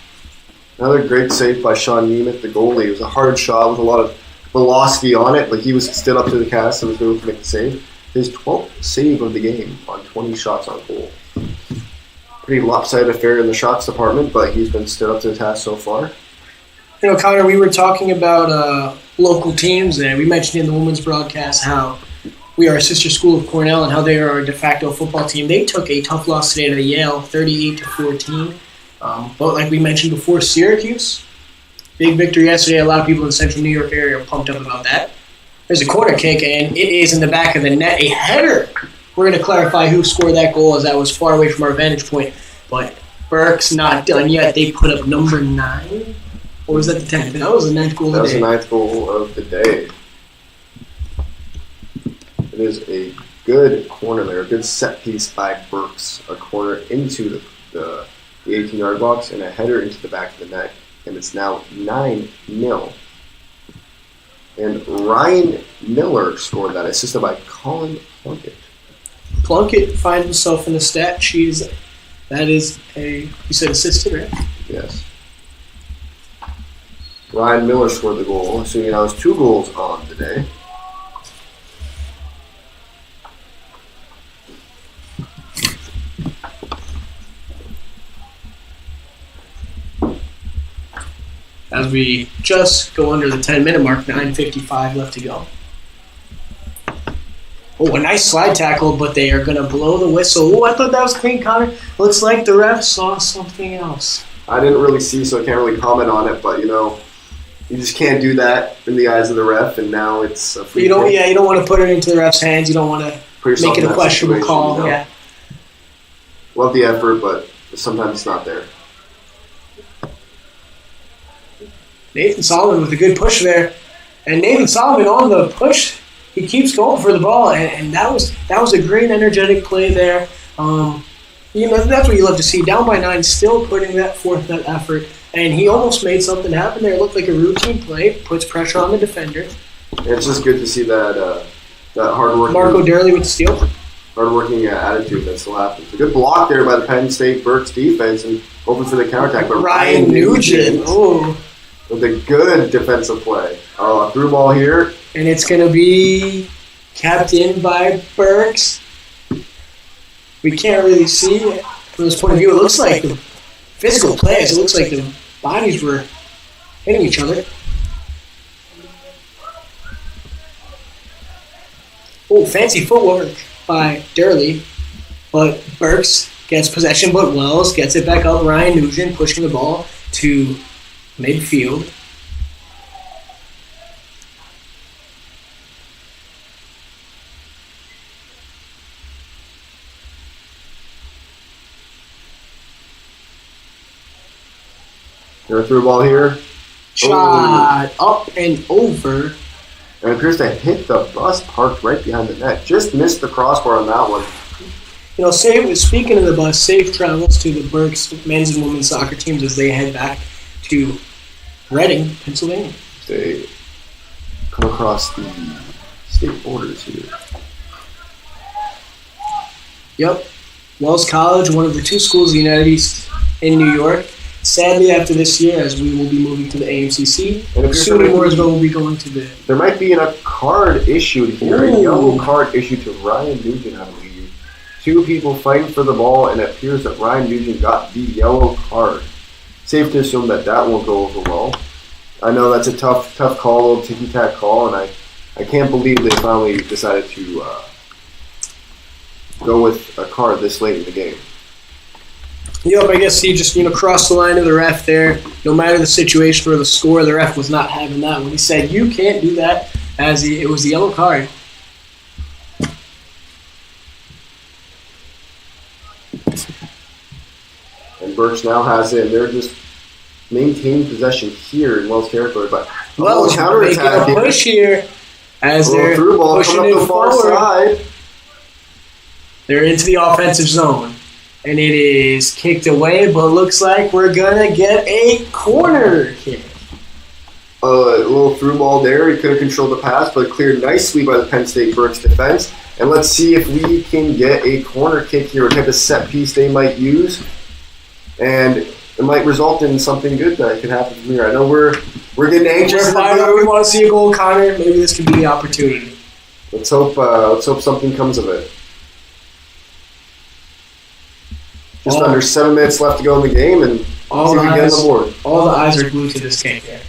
Another great save by Sean Nemeth, the goalie. It was a hard shot with a lot of velocity on it, but he was stood up to the cast and was able to make the save. His 12th save of the game on 20 shots on goal. Pretty lopsided affair in the shots department, but he's been stood up to the task so far. You know, Connor, we were talking about local teams, and we mentioned in the women's broadcast how we are a sister school of Cornell and how they are our de facto football team. They took a tough loss today to Yale, 38-14. But like we mentioned before, Syracuse, big victory yesterday. A lot of people in the central New York area are pumped up about that. There's a corner kick, and it is in the back of the net. A header. We're going to clarify who scored that goal, as that was far away from our vantage point. But Berks not done yet. They put up number 9. Or was that the 10th? That was the 9th goal of the day. That was the 9th goal of the day. It is a good corner there, a good set piece by Berks. A corner into the 18-yard box and a header into the back of the net. And it's now 9-0. And Ryan Miller scored that, assisted by Colin Plunkett. Plunkett finds himself in the stat sheet. That is you said assisted, right? Yes. Ryan Miller scored the goal, so that was 2 goals on the day. as we just go under the 10-minute mark, 9:55 left to go. Oh, a nice slide tackle, but they are going to blow the whistle. Oh, I thought that was clean, Connor. Looks like the ref saw something else. I didn't really see, so I can't really comment on it, but, you just can't do that in the eyes of the ref, and now it's a free kick. You don't want to put it into the ref's hands. You don't want to make it a questionable call. Yeah. Love the effort, but sometimes it's not there. Nathan Solomon with a good push there. And Nathan Solomon on the push, he keeps going for the ball, and that was a great energetic play there. That's what you love to see. Down by 9, still putting forth that effort. And he almost made something happen there. It looked like a routine play, puts pressure on the defender. And it's just good to see that hard-working... Marco Durley with the steal. Hard-working attitude that still happens. A good block there by the Penn State Berks defense and hoping for the counterattack. But Ryan Nugent. With a good defensive play. Through ball here. And it's going to be kept in by Berks. We can't really see it from this point of view. It looks like the physical plays. It looks like the bodies were hitting each other. Oh, fancy footwork by Durley. But Berks gets possession, but Wells gets it back up. Ryan Nugent pushing the ball to midfield. They're through ball here. Shot up and over. And it appears to hit the bus parked right behind the net. Just missed the crossbar on that one. Speaking of the bus, safe travels to the Berks men's and women's soccer teams as they head back to Reading, Pennsylvania. They come across the state borders here. Yep. Wells College, one of the 2 schools of the United East in New York. Sadly, after this year, as we will be moving to the AMCC, soon Mooresville will be going to the... There might be a card issued here, a yellow card issued to Ryan Nugent, I believe. 2 people fighting for the ball, and it appears that Ryan Nugent got the yellow card. Safe to assume that won't go over well. I know that's a tough call, a little ticky-tack call, and I can't believe they finally decided to go with a card this late in the game. Yep, I guess he just, crossed the line of the ref there. No matter the situation or the score, the ref was not having that one. He said, you can't do that, as it was the yellow card. And Berks now has it, and they're just maintaining possession here in Wells territory. But Wells making a push here as they're through ball pushing coming up it the far forward. side. They're into the offensive zone. And it is kicked away, but looks like we're going to get a corner kick. A little through ball there. He could have controlled the pass, but cleared nicely by the Penn State Berks defense. And let's see if we can get a corner kick here, what type of set piece they might use. And it might result in something good that could happen from here. I know we're getting anxious. We want to see a goal, Connor. Maybe this could be the opportunity. Let's hope something comes of it. Just under 7 minutes left to go in the game, and see if we get on the board. All the eyes are glued to this game here.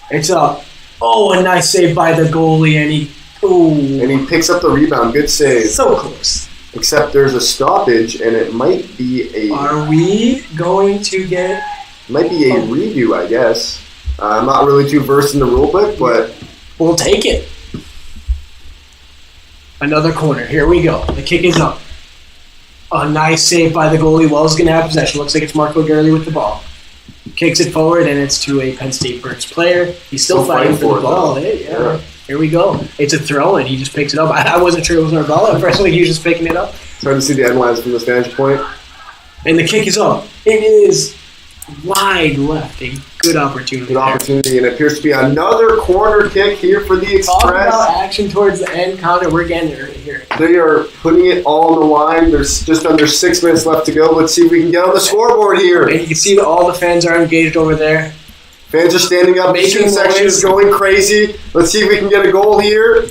It's up. Oh, a nice save by the goalie, and he picks up the rebound. Good save. So close. Except there's a stoppage, and it might be a... Are we going to get... Might be a redo, I guess. I'm not really too versed in the rule book, but... We'll take it. Another corner. Here we go. The kick is up. A nice save by the goalie. Wells going to have possession. Looks like it's Marco Durley with the ball. Kicks it forward, and it's to a Penn State Berks player. He's still fighting for the ball. Yeah. Here we go. It's a throw, and he just picks it up. I wasn't sure it was our ball at first. I think he was just picking it up. It's hard to see the end lines from this vantage point. And the kick is up. It is wide left. A good opportunity. Good opportunity, and it appears to be another corner kick here for the Express. Talk about action towards the end, Connor. We're getting there here. They are putting it all on the line. There's just under 6 minutes left to go. Let's see if we can get on the scoreboard here. And you can see that all the fans are engaged over there. Fans are standing up. The student section is going crazy. Let's see if we can get a goal here.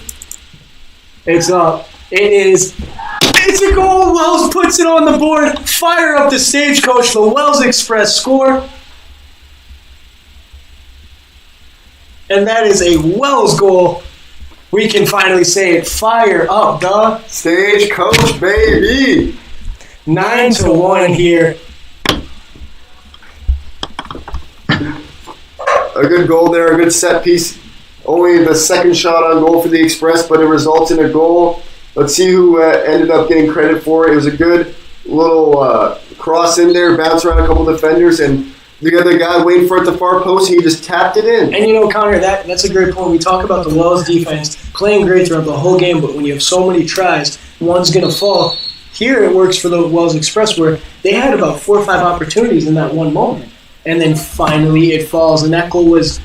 It's up. It is. It's a goal. Wells puts it on the board. Fire up the stagecoach. The Wells Express score. And that is a Wells goal. We can finally say it. Fire up, the Stagecoach, baby. 9-1 here. A good goal there, a good set piece. Only the second shot on goal for the Express, but it results in a goal. Let's see who ended up getting credit for it. It was a good little cross in there, bounce around a couple defenders, and the other guy waiting for it at the far post, and he just tapped it in. And you know, Connor, that's a great point. We talk about the Wells defense playing great throughout the whole game, but when you have so many tries, one's going to fall. Here it works for the Wells Express where they had about 4 or 5 opportunities in that one moment. And then finally it falls. And that goal was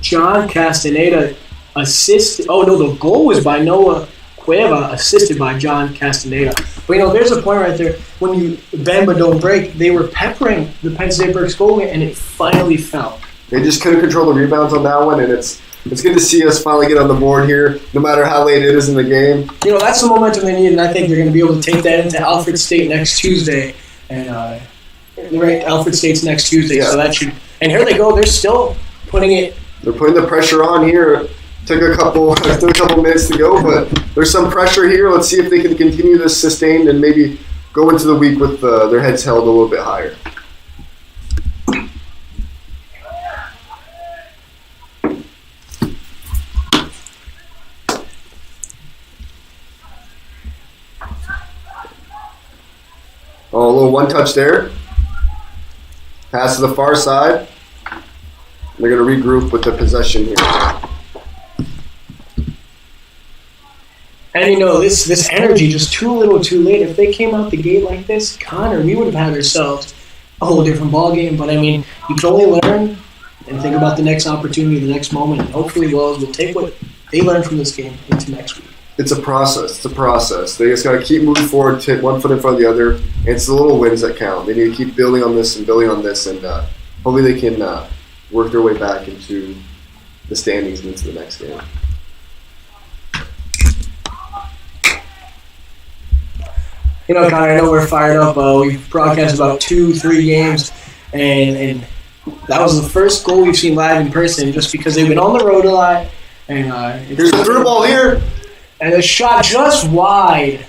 John Castaneda assisted. Oh, no, the goal was by Noah Cueva, assisted by John Castaneda. But, you know, there's a point right there. When you bend but don't break, they were peppering the Penn State Berks goalie, and it finally fell. They just couldn't control the rebounds on that one, and it's good to see us finally get on the board here, no matter how late it is in the game. You know, that's the momentum they need, and I think they're going to be able to take that into Alfred State next Tuesday. And Alfred State's next Tuesday, so that should. And here they go. They're still putting it. They're putting the pressure on here. Took a couple minutes to go, but there's some pressure here. Let's see if they can continue this sustained and maybe go into the week with their heads held a little bit higher. Oh, a little one touch there. Pass to the far side. They're going to regroup with the possession here. And you know, this energy just too little too late. If they came out the gate like this, Connor, we would have had ourselves a whole different ball game. But I mean, you can only learn and think about the next opportunity, the next moment, and hopefully Wells will take what they learned from this game into next week. It's a process. They just got to keep moving forward, take one foot in front of the other. And it's the little wins that count. They need to keep building on this, and hopefully they can work their way back into the standings and into the next game. You know, Connor, I know we're fired up. We've broadcast about 2-3 games, and that was the first goal we've seen live in person just because they've been on the road a lot. And here's the through ball here. And a shot just wide.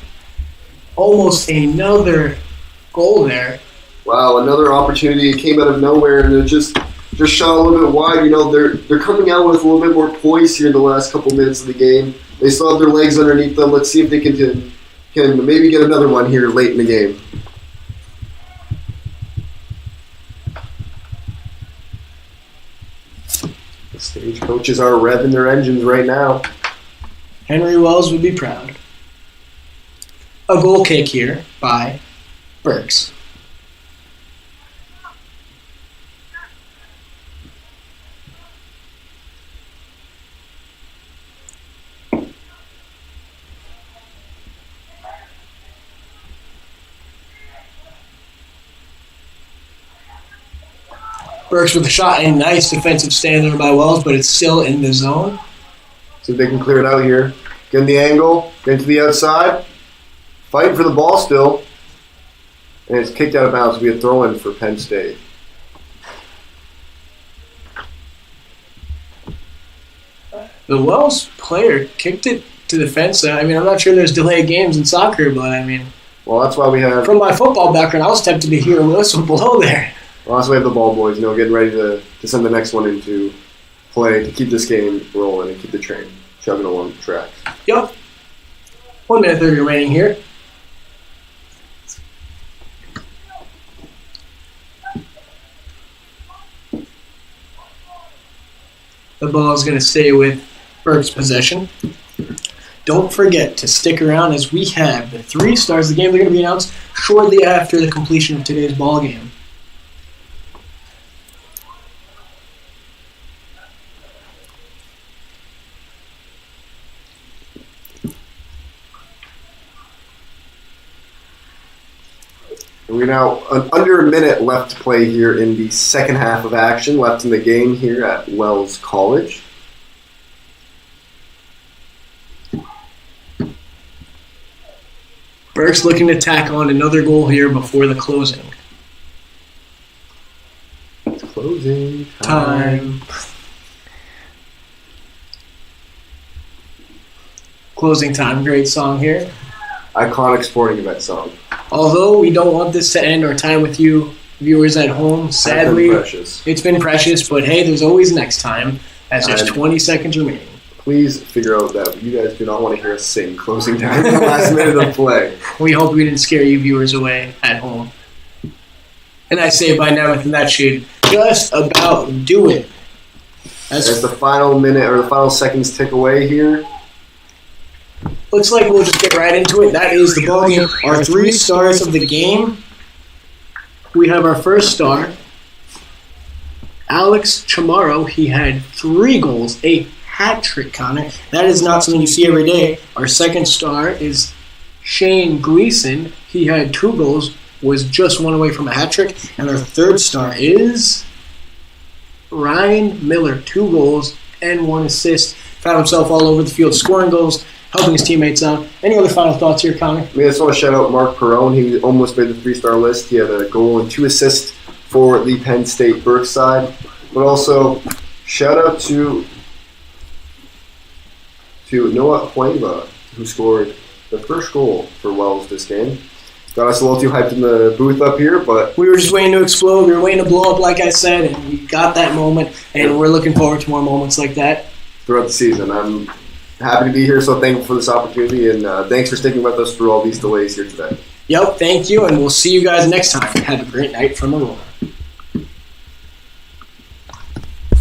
Almost another goal there. Wow, another opportunity. It came out of nowhere, and it just shot a little bit wide. You know, they're coming out with a little bit more poise here in the last couple minutes of the game. They still have their legs underneath them. Let's see if they can maybe get another one here late in the game. The Stagecoaches are revving their engines right now. Henry Wells would be proud. A goal kick here by Berks. Berks with a shot, a nice defensive stand there by Wells, but it's still in the zone. See if they can clear it out here. Get in the angle, get into the outside. Fighting for the ball still. And it's kicked out of bounds. It'll be a throw-in for Penn State. The Wells player kicked it to the fence. I mean, I'm not sure there's delayed games in soccer, but I mean... Well, that's why we have... From my football background, I was tempted to hear a whistle below there. Well, that's why we have the ball boys, getting ready to send the next one into play to keep this game rolling and keep the train chugging along the track. Yep. 1 minute 30 remaining here. The ball is going to stay with Berks' possession. Don't forget to stick around as we have the 3 stars of the game. They're going to be announced shortly after the completion of today's ball game. We're now under a minute left to play here in the second half of action, left in the game here at Wells College. Berks looking to tack on another goal here before the closing. It's closing time. Closing time, great song here. Iconic sporting event song. Although we don't want this to end our time with you, viewers at home, sadly, it's been precious, but hey, there's always next time, as there's 20 seconds remaining. Please figure out that you guys do not want to hear us sing closing time in the last minute of play. We hope we didn't scare you viewers away at home. And I say by now, that should just about do it. As the final minute or the final seconds tick away here. Looks like we'll just get right into it. That is the ball game. Our 3 stars of the game. We have our first star, Alex Chamorro. He had 3 goals, a hat trick, Connor. That is not something you see every day. Our second star is Shane Gleason. He had 2 goals, was just 1 away from a hat trick. And our third star is Ryan Miller, 2 goals and 1 assist. Found himself all over the field scoring goals, helping his teammates out. Any other final thoughts here, Connor? I just want to shout out Mark Perrone. He almost made the 3-star list. He had a goal and 2 assists for the Penn State Berks side. But also, shout out to Noah Hueva, who scored the first goal for Wells this game. Got us a little too hyped in the booth up here, but we were just waiting to explode. We were waiting to blow up, like I said, and we got that moment, and we're looking forward to more moments like that throughout the season. I'm happy to be here, so thankful for this opportunity, and thanks for sticking with us through all these delays here today. Yep, thank you, and we'll see you guys next time. Have a great night from Aurora.